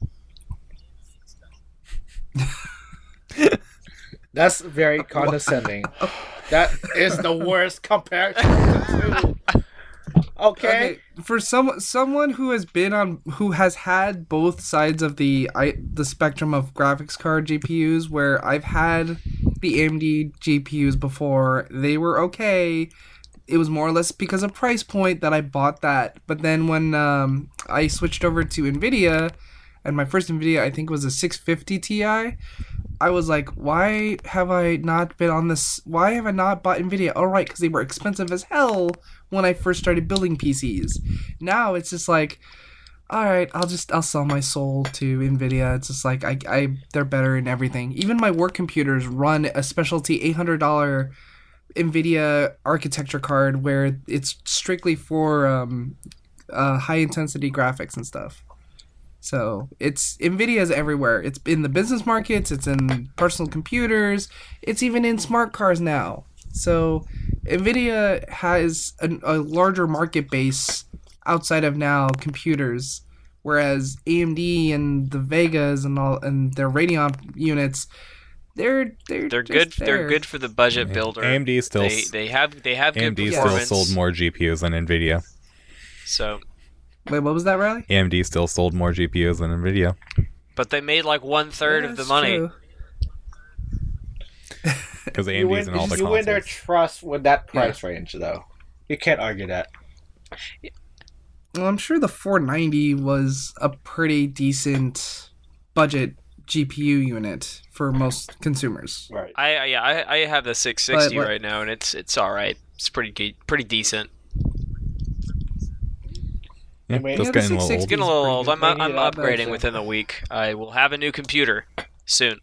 That's very condescending. That is the worst comparison. Okay. For someone who has had both sides of the spectrum of graphics card GPUs, where I've had the AMD GPUs before, they were okay. It was more or less because of price point that I bought that. But then when I switched over to NVIDIA, and my first NVIDIA I think was a 650 Ti, I was like, why have I not been on this? Why have I not bought NVIDIA? Oh, right, because they were expensive as hell when I first started building PCs. Now it's just like, all right, I'll sell my soul to NVIDIA. It's just like they're better in everything. Even my work computers run a specialty $800 NVIDIA architecture card where it's strictly for high intensity graphics and stuff. So NVIDIA's everywhere. It's in the business markets, it's in personal computers, it's even in smart cars now. So NVIDIA has a larger market base outside of now computers, whereas AMD and the Vegas and their Radeon units, they're good. there. They're good for the budget builder. AMD still they have good AMD performance. still sold more GPUs than NVIDIA. So Wait, what was that, Reilly? AMD still sold more GPUs than NVIDIA. But they made like 1/3 of the money. True. Because AMD's in all the consoles. You win their trust with that price range, though. You can't argue that. Well, I'm sure the 490 was a pretty decent budget GPU unit for most consumers. Right. I have the 660 But right now, and it's all right. It's pretty decent. Yeah, Wait, that's yeah, the getting a little 660 old. Getting a little pretty old. good. I'm Maybe not upgrading much, within the week. I will have a new computer soon.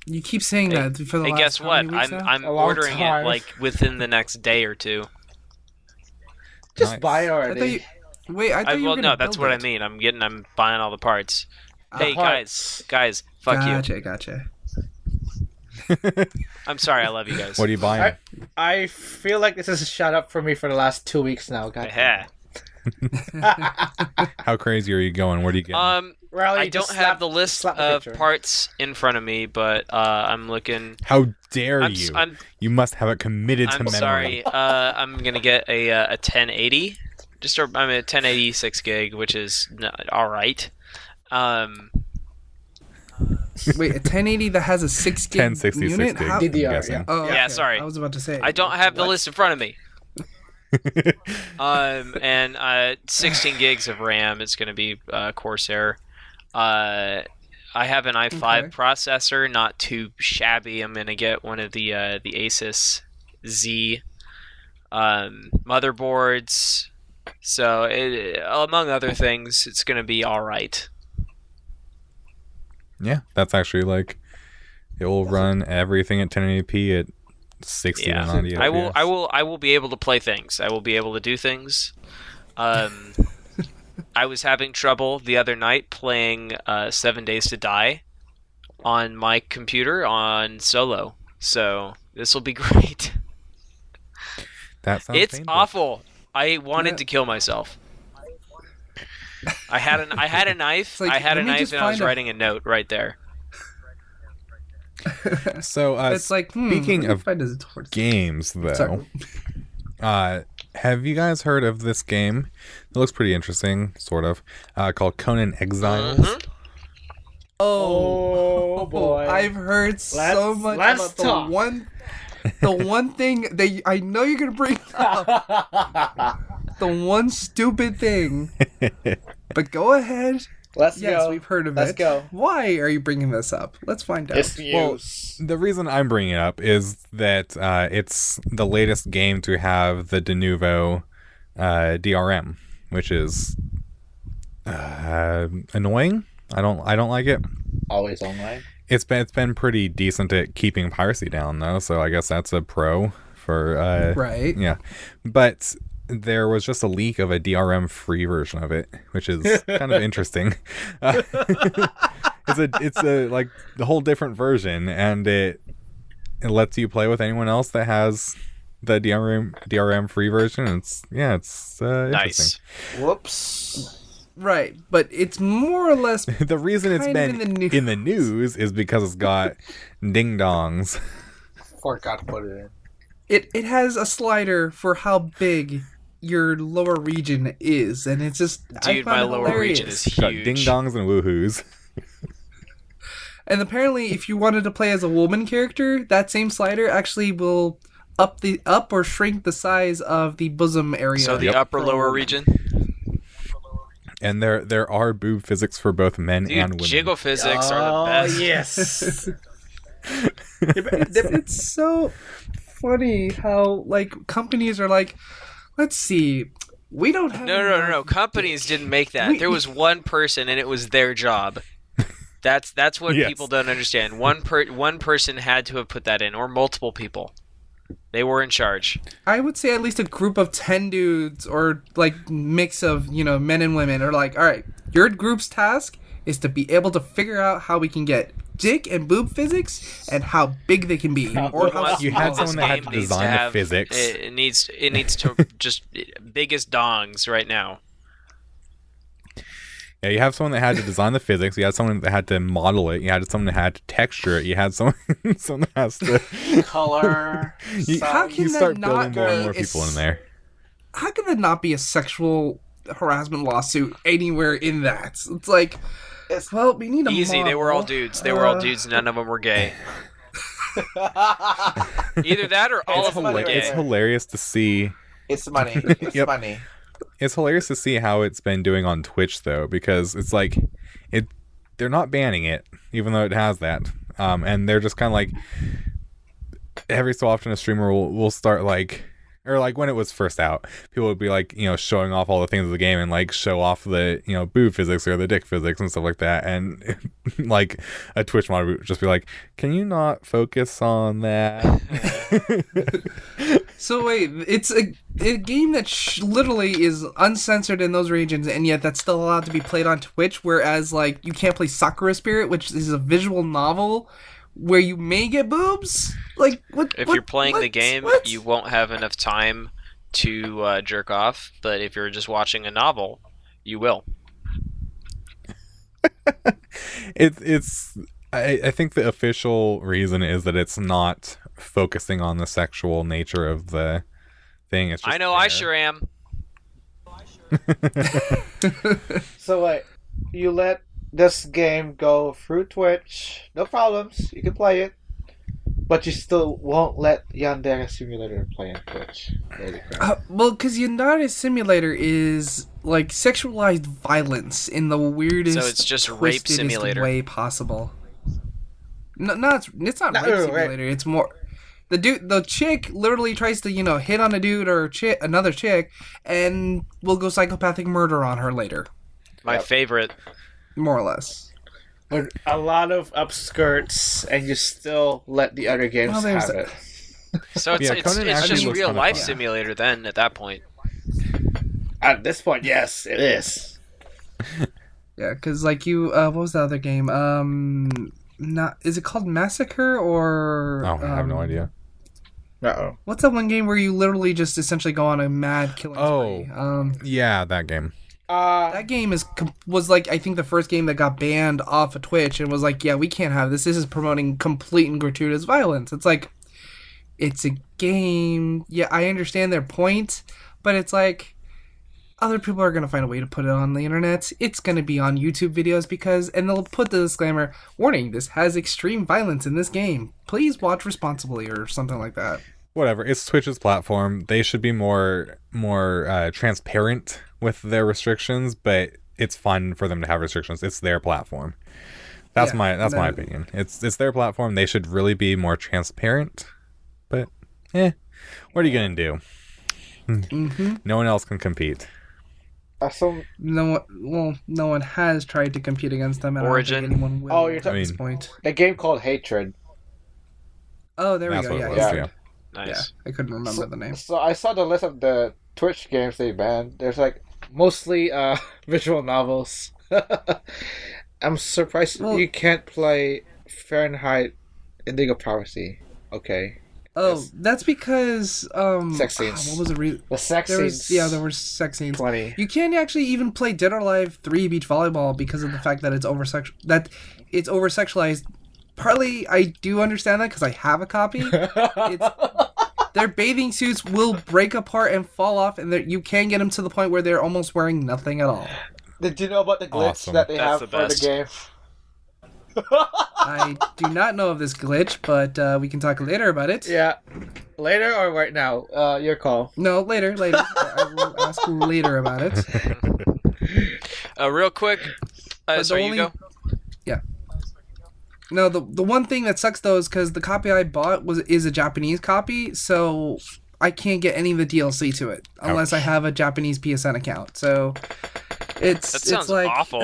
You keep saying that for the Hey, last guess how what? many weeks now? I'm A long ordering time. it like within the next day or two. Just Nice. buy it I already. thought you were Well, gonna no, that's build what I it. mean. I'm buying all the parts. Hey, parts. guys, fuck you. Gotcha. I'm sorry, I love you guys. What are you buying? I feel like this is a shut up for me for the last 2 weeks now. God. Yeah. How crazy are you going? What are you getting? Riley, I don't just have the list slap the of picture. parts in front of me, but I'm looking. How dare I'm, you? I'm, You must have it committed to I'm memory. sorry. I'm gonna get a 1080. I'm at 1080 6 gig, which is all right. Wait, a 1080 that has a 6 gig 1066 unit? gig. How- I'm DDR, guessing. yeah. Oh, Yeah, okay. sorry. I was about to say. I don't have the What? list in front of me. And 16 gigs of RAM. It's going to be Corsair. I have an i5 Okay. processor, not too shabby. I'm going to get one of the Asus Z motherboards. So, among other things, it's going to be all right. Yeah, that's actually like it will run everything at 1080p at 60 to 90 I FPS. will be able to play things. I will be able to do things. I was having trouble the other night playing 7 Days to Die on my computer on solo. So this will be great. That sounds It's painful. awful. I wanted to kill myself. I had a knife. like, I had a let me knife, just and I was find a- writing a note right there. So, It's like, speaking let me of find his torch. games, though, Sorry. have you guys heard of this game? It looks pretty interesting, sort of, called Conan Exiles. Mhm. Oh, boy. I've heard so much let's about talk. the one thing that I know you're gonna bring up. The one stupid thing. But go ahead. Let's Yes, go. we've heard of Let's it. go. Why are you bringing this up? Let's find out. It's Well, news. The reason I'm bringing it up is that it's the latest game to have the de novo DRM, which is annoying. I don't like it. Always online. It's been pretty decent at keeping piracy down though, so I guess that's a pro for Right. yeah. But there was just a leak of a DRM free version of it, which is kind of interesting. It's a like the whole different version, and it lets you play with anyone else that has the DRM free version. It's interesting. Nice. Whoops. Right, but it's more or less The reason it's Kind of been in the news. is because it's got ding dongs. Forgot to put it in. it has a slider for how big your lower region is, and it's just Dude, my lower region is Got huge. ding dongs and woohoos. And apparently, if you wanted to play as a woman character, that same slider actually will up or shrink the size of the bosom area. So the upper lower region. And there are boob physics for both men Dude, and women. jiggle physics are the best. Yes. It's so funny how like companies are like, let's see, we don't have No. Companies didn't make that. There was one person, and it was their job. That's what Yes. people don't understand. One person had to have put that in, or multiple people. They were in charge. I would say at least a group of 10 dudes or like mix of, men and women are like, all right, your group's task is to be able to figure out how we can get dick and boob physics and how big they can be. Or how You had This someone that had game to needs design the have- physics. It needs to just biggest dongs right now. Yeah, you have someone that had to design the physics. You had someone that had to model it. You had someone that had to texture it. You had someone that has to Color. How can you that start not building more and be more a people in s- there. How can that not be a sexual harassment lawsuit anywhere in that? It's like, well, we need a Easy. They were all model. dudes. They were all dudes. None of them were gay. Either that or all of them were It's gay. hilarious to see. It's money. It's Yep. money. It's hilarious to see how it's been doing on Twitch though, because it's like they're not banning it, even though it has that. And they're just kind of like every so often a streamer will start like, or like when it was first out, people would be like, showing off all the things of the game and like show off the, boob physics or the dick physics and stuff like that. And like a Twitch mod would just be like, can you not focus on that? So wait, it's a game that literally is uncensored in those regions, and yet that's still allowed to be played on Twitch, whereas like you can't play Sakura Spirit, which is a visual novel where you may get boobs? Like, what? If what- you're playing the what- game, what? you won't have enough time to jerk off. But if you're just watching a novel, you will. I think the official reason is that it's not focusing on the sexual nature of the thing. It's just I know. there. I sure am. So wait, you let this game go through Twitch, no problems. You can play it, but you still won't let Yandere Simulator play on Twitch. Holy crap. Well, because Yandere Simulator is like sexualized violence in the weirdest, So it's just rape twistedest simulator. way possible. No, it's not No, rape right. simulator. It's more the chick literally tries to hit on a dude or another chick, and will go psychopathic murder on her later, My Yep. favorite. more or less. With a lot of upskirts, and you still let the other games Well, there's have that. it. So it's Yeah, it's, Conan it's actually just looks real kinda life fun. simulator then at that point. At this point, yes, it is. Yeah, because like what was the other game? Not is it called Massacre or? Oh, I have no idea. Uh-oh. What's that one game where you literally just essentially go on a mad killing spree? Yeah, that game. That game was like I think the first game that got banned off of Twitch and was like, yeah, we can't have this. This is promoting complete and gratuitous violence. It's like, it's a game. Yeah, I understand their point, but it's like other people are gonna find a way to put it on the internet. It's gonna be on YouTube videos and they'll put the disclaimer: "Warning: this has extreme violence in this game. Please watch responsibly," or something like that. Whatever. It's Twitch's platform. They should be more transparent with their restrictions, but it's fun for them to have restrictions. It's their platform. That's Yeah, my opinion. It's their platform. They should really be more transparent. But what are you gonna do? Mm-hmm. No one else can compete. No one has tried to compete against them. And Origin. I don't think anyone will Oh, you're at talking- this point. The game called Hatred. Oh, there we That's go. what Yeah, it was. yeah. Yeah. Nice. Yeah, I couldn't remember the name. So I saw the list of the Twitch games they banned. There's like mostly visual novels. I'm surprised Well- you can't play Fahrenheit Indigo Prophecy. Okay. Oh, Yes. that's because Sex scenes. what was the The sex scenes. there were sex scenes. 20. You can't actually even play Dead or Alive 3 Beach Volleyball because of the fact that it's over sexualized. Partly, I do understand that because I have a copy. Their bathing suits will break apart and fall off, and you can get them to the point where they're almost wearing nothing at all. Did you know about the glitch Awesome. that they That's have the for the best. game? I do not know of this glitch, but we can talk later about it. Yeah. Later or right now? Your call. No, later. I will ask later about it. Real quick. But Sorry, the you go. Yeah. No, the one thing that sucks though is because the copy I bought is a Japanese copy, so I can't get any of the DLC to it unless I have a Japanese PSN account. So That sounds it's like awful.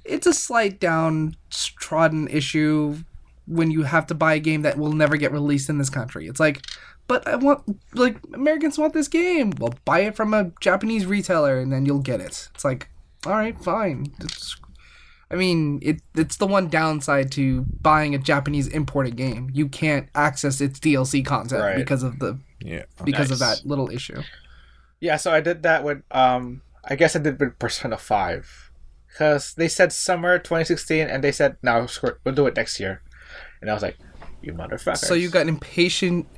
it's a slight downtrodden issue when you have to buy a game that will never get released in this country. It's like, but Americans want this game. Well, buy it from a Japanese retailer and then you'll get it. It's like, all right, fine. It's the one downside to buying a Japanese imported game. You can't access its DLC content because of of that little issue. Yeah, so I did that with I guess I did with Persona 5. Because they said summer 2016 and they said no, we'll do it next year. And I was like, you motherfuckers. So you got impatient.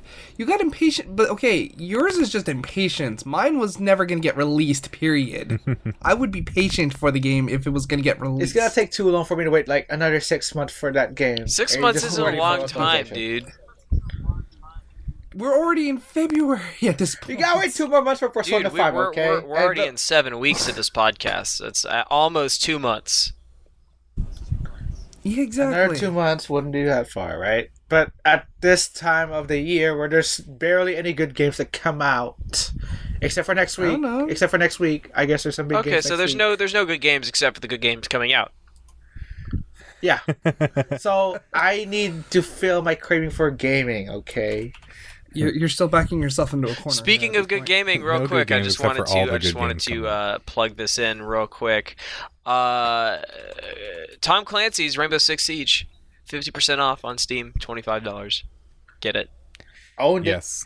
But okay, yours is just impatience. Mine was never going to get released, period. I would be patient for the game if it was going to get released. It's going to take too long for me to wait like another 6 months for that game. 6 And months just isn't a waiting for long a time, PlayStation. dude. We're already in February at this point. You got to wait 2 more months for Persona Dude, 5, we're okay? we're already in 7 weeks of this podcast. It's almost 2 months. Yeah, exactly. Another 2 months wouldn't be that far, right? But at this time of the year where there's barely any good games that come out, except for next week. Except for next week, I guess there's some big games. Okay, so there's no good games except for the good games coming out. Yeah. So I need to fill my craving for gaming, okay? You're still backing yourself into a corner. Speaking of good gaming, real No good quick, I games just except wanted for all to the I just good wanted games to coming plug this in real quick. Tom Clancy's Rainbow Six Siege, 50% off on Steam, $25. Get it? Oh, Yes.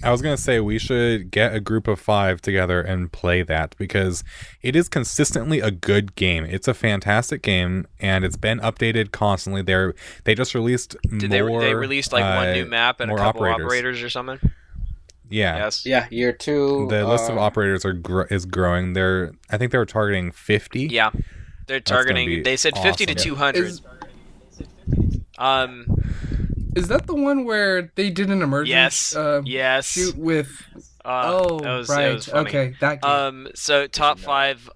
I was going to say we should get a group of 5 together and play that because it is consistently a good game. It's a fantastic game and it's been updated constantly. They just released They released like one new map and a couple operators or something? Yeah. Yes. Yeah, year 2. The list of operators is growing. I think they were targeting 50. Yeah. They're targeting, they said 50 to 200. Is that the one where they did an emergency yes. shoot with? It was funny. Okay, that game. So top five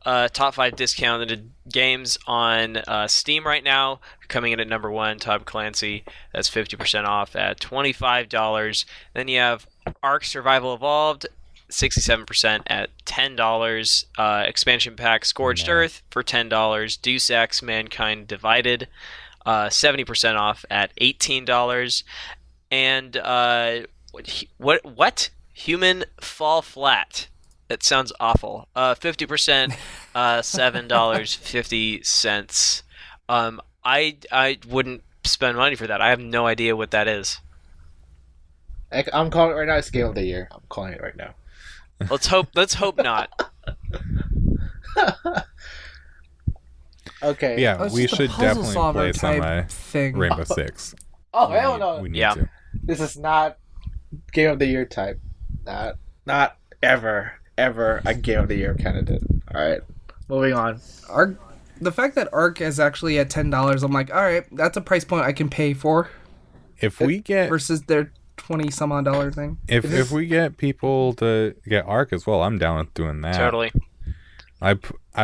discounted games on Steam right now. Coming in at number 1, Tom Clancy. That's 50% off at $25. Then you have Ark Survival Evolved, 67% at $10. Expansion pack Scorched Earth for $10. Deus Ex Mankind Divided, 70% off at $18. And what? Human Fall Flat. That sounds awful. 50%, $7.50. I wouldn't spend money for that. I have no idea what that is. I'm calling it right now. It's Game of the Year. I'm calling it right now. Let's hope not. Okay. Yeah, we should definitely play some thing. Rainbow Six. Oh, hell no. We need to. This is not Game of the Year type. Not ever a Game of the Year candidate. All right, moving on. The fact that Ark is actually at $10, I'm like, all right, that's a price point I can pay for. If we get versus their $20 some odd thing. If we get people to get Ark as well, I'm down with doing that. Totally. I've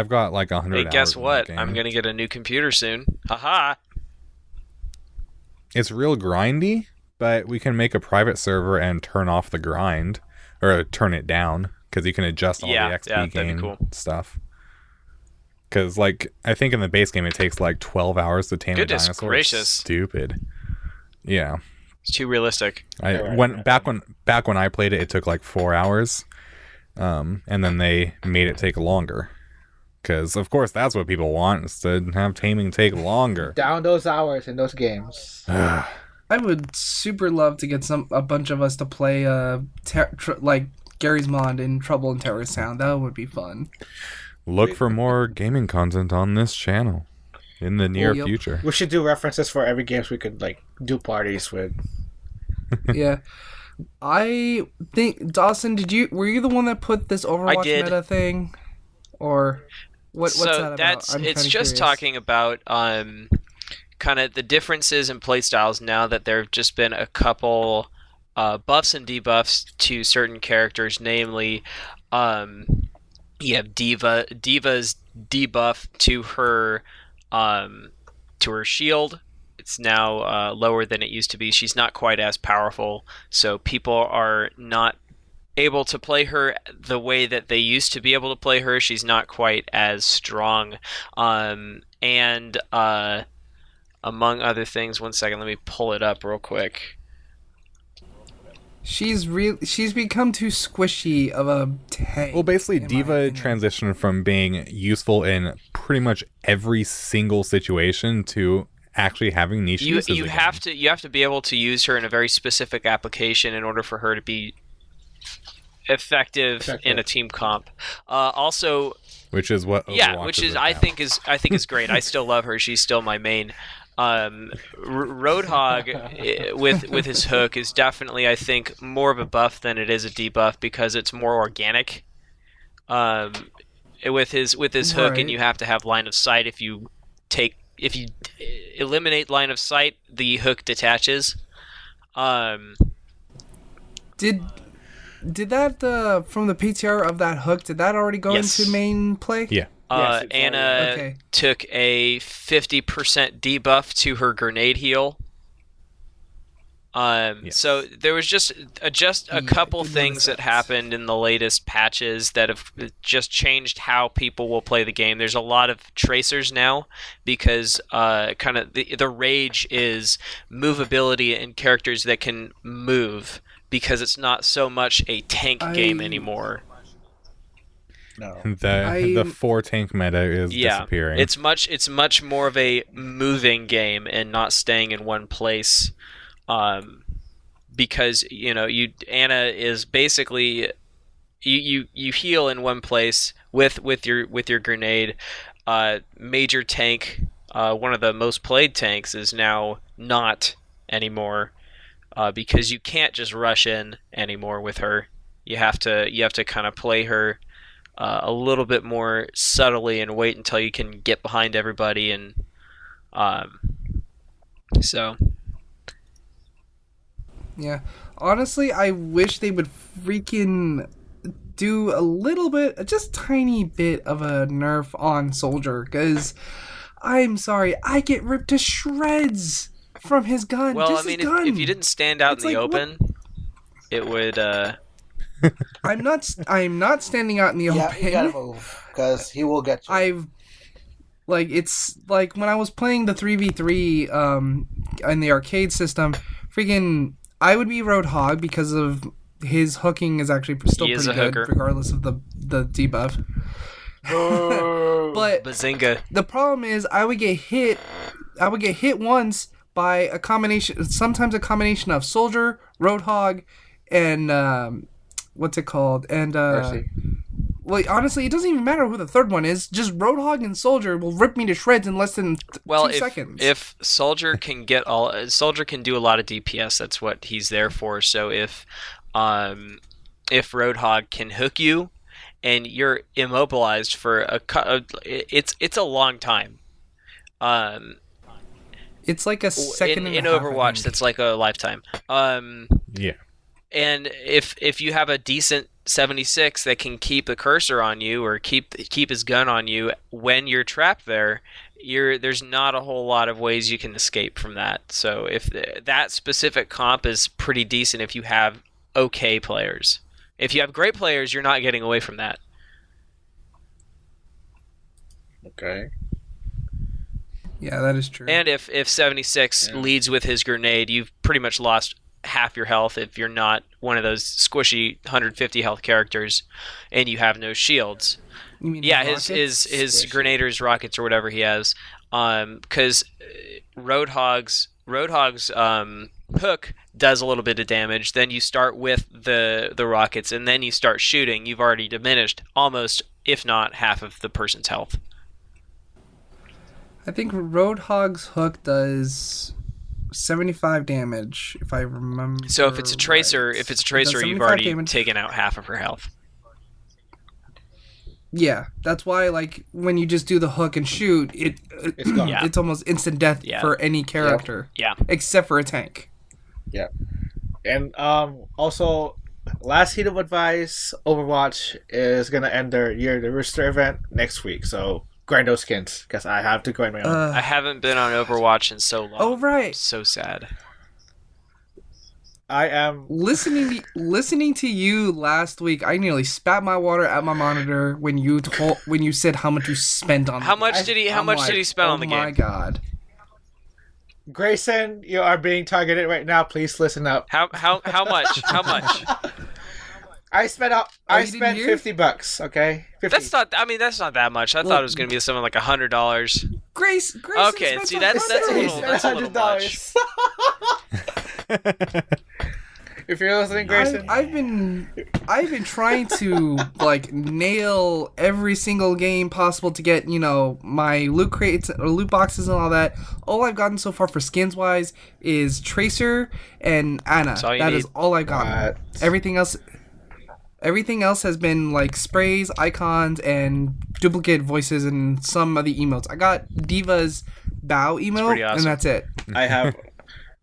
got like 100 hours. Hey, guess what? In I'm gonna get a new computer soon. Haha. It's real grindy, but we can make a private server and turn off the grind. Or turn it down, because you can adjust all the XP gain stuff. Because, like, I think in the base game it takes like 12 hours to tame a dinosaur. Goodness gracious. Stupid. Yeah. It's too realistic. Back when I played it, it took like 4 hours. And then they made it take longer. Because, of course, that's what people want, is to have taming take longer. Down those hours in those games. I would super love to get a bunch of us to play like Gary's Mod in Trouble in Terrorist Sound. That would be fun. Look for more gaming content on this channel in the near future. We should do references for every games we could like do parties with. Yeah. I think Dawson, were you the one that put this Overwatch did. meta thing? Or what's that about? It's just curious. talking about kind of the differences in playstyles now that there have just been a couple buffs and debuffs to certain characters, namely you have Diva's debuff to her shield. It's now lower than it used to be. She's not quite as powerful, so people are not able to play her the way that they used to be able to play her. She's not quite as strong. And among other things, one second, let me pull it up real quick. She's become too squishy of a tank. Well, basically, Diva transitioned from being useful in pretty much every single situation to actually having niche uses. You have to be able to use her in a very specific application in order for her to be effective in a team comp. Also, which is what which is I think is great. I still love her. She's still my main. Roadhog with his hook is definitely, I think, more of a buff than it is a debuff because it's more organic. With his hook, and you have to have line of sight. If you eliminate line of sight, the hook detaches. Did that from the PTR of that hook? Did that already go into main play? Yeah. Yes, Anna took a 50% debuff to her grenade heal. So there was just a couple things that happened in the latest patches that have just changed how people will play the game. There's a lot of tracers now because kind of the rage is movability and characters that can move because it's not so much a tank game anymore. No. The 4 tank meta is disappearing. It's much more of a moving game and not staying in one place. Because Anna is basically you heal in one place with your grenade. Major tank, one of the most played tanks, is now not anymore because you can't just rush in anymore with her. You have to kind of play her a little bit more subtly and wait until you can get behind everybody, and so. Yeah, honestly, I wish they would freaking do a little bit, just tiny bit of a nerf on Soldier, because I'm sorry, I get ripped to shreds from his gun. Well, just I mean, his gun. if you didn't stand out in the open, it would. I'm not standing out in the open. Yeah, you gotta move because he will get you. It's like when I was playing the 3v3 in the arcade system, freaking. I would be Roadhog because of his hooking is actually still pretty good, hooker. Regardless of the debuff. But Bazinga. The problem is I would get hit once by a combination of Soldier, Roadhog, and what's it called? And Mercy. Well, honestly, it doesn't even matter who the third one is. Just Roadhog and Soldier will rip me to shreds in less than 2 seconds. If Soldier can do a lot of DPS, that's what he's there for. So if Roadhog can hook you, and you're immobilized for it's a long time. It's like a second in Overwatch. That's like a lifetime. Yeah. And if you have a decent 76 that can keep the cursor on you or keep his gun on you when you're trapped there's not a whole lot of ways you can escape from that. So if that specific comp is pretty decent if you have okay players. If you have great players, you're not getting away from that. Okay. Yeah, that is true. And if 76 leads with his grenade, you've pretty much lost half your health if you're not one of those squishy 150 health characters and you have no shields. You mean his grenaders, rockets, or whatever he has. Because Roadhog's hook does a little bit of damage. Then you start with the rockets, and then you start shooting. You've already diminished almost, if not half, of the person's health. I think Roadhog's hook does 75 damage, if I remember. So if it's a tracer, right. you've already taken out half of her health. Yeah, that's why, like, when you just do the hook and shoot, It's gone. Yeah. it's almost instant death for any character. Yeah. Except for a tank. Yeah. And also, last heat of advice, Overwatch is going to end their Year of the Rooster event next week. So grind those skins, because I have to grind my own. I haven't been on Overwatch in so long. Oh, right. I'm so sad. I am... Listening to you last week, I nearly spat my water at my monitor when you said how much you spent on How much did he spend on the game? Oh my god. Grayson, you are being targeted right now. Please listen up. How much? How much? I spent $50, okay? 50. That's not that much. I thought it was going to be something like $100. Grace. Okay, see that's a little much. If you're listening, Grayson, I've been trying to like nail every single game possible to get, my loot crates or loot boxes and all that. All I've gotten so far for skins wise is Tracer and Ana. That is all I've gotten. Everything else has been like sprays, icons, and duplicate voices and some of the emotes. I got Diva's bow emote, awesome. and that's it.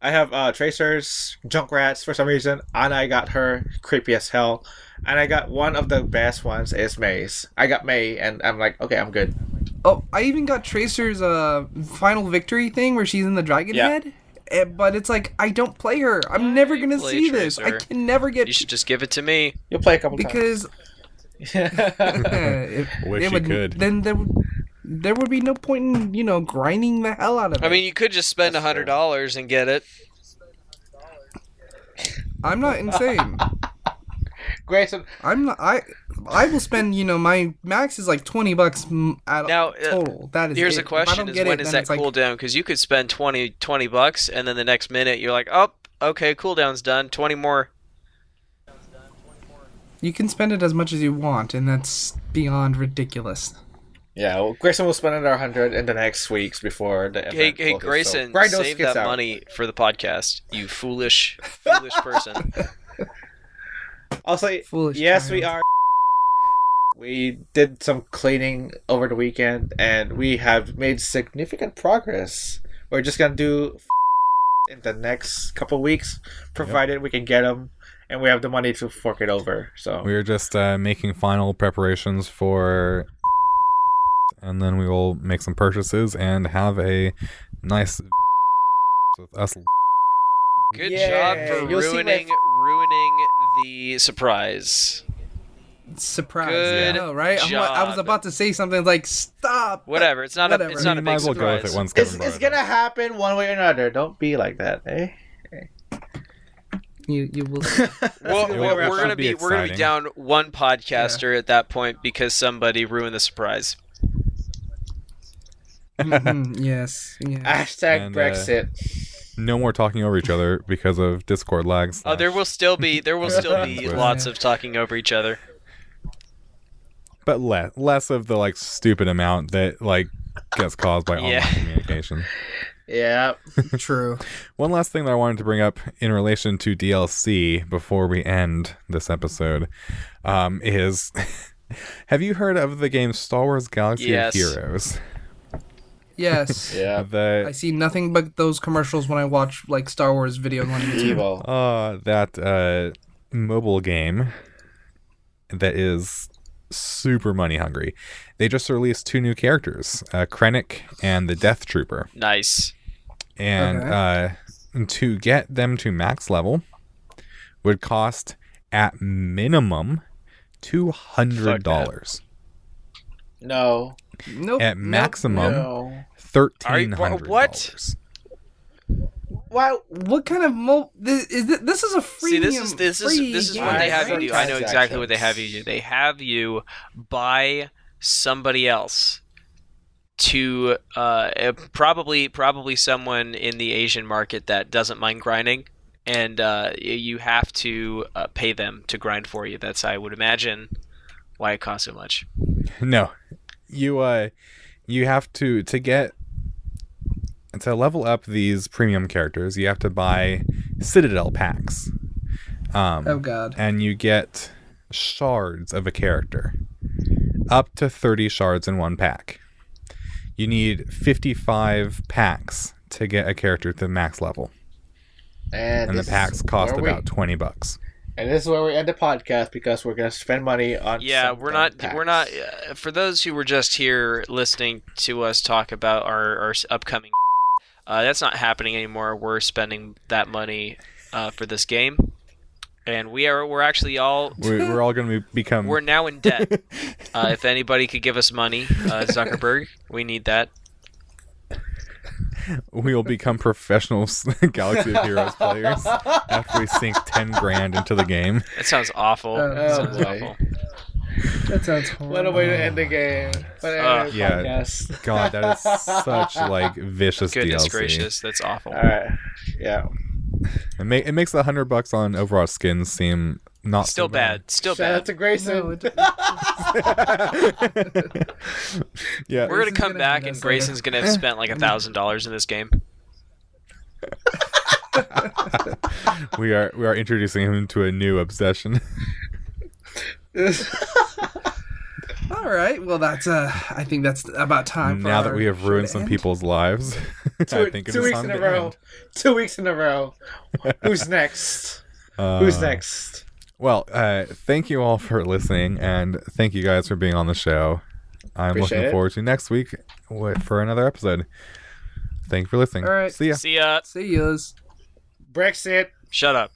I have Tracers, Junkrats for some reason. Ana, I got her, creepy as hell. And I got one of the best ones is May's. I got May, and I'm like, okay, I'm good. Oh, I even got Tracer's final victory thing where she's in the dragon head. But it's like, I don't play her. I'm never going to see this. I can never get... You should just give it to me. You'll play a couple times. Because... Wish you could. Then there would be no point in, grinding the hell out of it. I mean, you could just spend $100 and get it. I'm not insane. Grayson, I'm not. I will spend. My max is like $20 total. That is. Here's it. a question: when is that cooldown? Because you could spend $20, and then the next minute you're like, oh, okay, cooldown's done. 20 more. You can spend it as much as you want, and that's beyond ridiculous. Yeah, well, Grayson will spend another $100 in the next weeks before the event. Hey, Grayson, so save that money for the podcast. You foolish person. Also, yes, we are. We did some cleaning over the weekend, and we have made significant progress. We're just gonna do in the next couple weeks, provided we can get them, and we have the money to fork it over. So we're just making final preparations for. And then we will make some purchases and have a nice with us. Good job for ruining the surprise. Surprise! Good right? job. I was about to say something like "Stop." Whatever. It's not a big might as well surprise. go with it once it's gonna happen one way or another. Don't be like that, eh? You will. Well, we're gonna be down one podcaster at that point because somebody ruined the surprise. Yes. Hashtag Brexit. No more talking over each other because of Discord lags. Oh, there will still be lots of talking over each other. But less of the stupid amount that gets caused by online communication. Yeah. True. One last thing that I wanted to bring up in relation to DLC before we end this episode is have you heard of the game Star Wars Galaxy of Heroes? Yes. Yeah. I see nothing but those commercials when I watch Star Wars videos on YouTube. That mobile game that is super money hungry. They just released 2 new characters, Krennic and the Death Trooper. Nice. And to get them to max level would cost at minimum $200. No. Nope. At maximum, no. $1,300. What? Wow. What kind of this is a free. See, this is what they have you do. I know exactly what they have you do. They have you buy somebody else to probably someone in the Asian market that doesn't mind grinding, and you have to pay them to grind for you. That's, I would imagine, why it costs so much. No, you have to get to level up these premium characters, you have to buy Citadel packs. Oh god. And you get shards of a character. Up to 30 shards in one pack. You need 55 packs to get a character to the max level. And the packs cost about $20. And this is where we end the podcast because we're going to spend money on. Yeah, we're not. For those who were just here listening to us talk about our upcoming, that's not happening anymore. We're spending that money for this game, and we're actually all we're all going to become. We're now in debt. If anybody could give us money, Zuckerberg, we need that. We'll become professional Galaxy of Heroes players after we sink 10 grand into the game. That sounds awful. That sounds horrible. What a way to end the game. Yeah. Podcast. God, that is such like vicious Goodness DLC. Gracious, that's awful. All right. Yeah. It makes $100 on Overwatch skins seem not still so bad. Still Shout bad. out to Grayson. Yeah. We're gonna come back and Grayson's gonna have spent like $1,000 in this game. We are introducing him to a new obsession. All right. Well, that's I think that's about time. Now that we have ruined some people's lives, I think two weeks in a row. 2 weeks in a row. Who's next? Who's next? Well, thank you all for listening, and thank you guys for being on the show. I'm looking forward to next week for another episode. Thank you for listening. All right. See ya. See ya. See yous. Brexit. Shut up.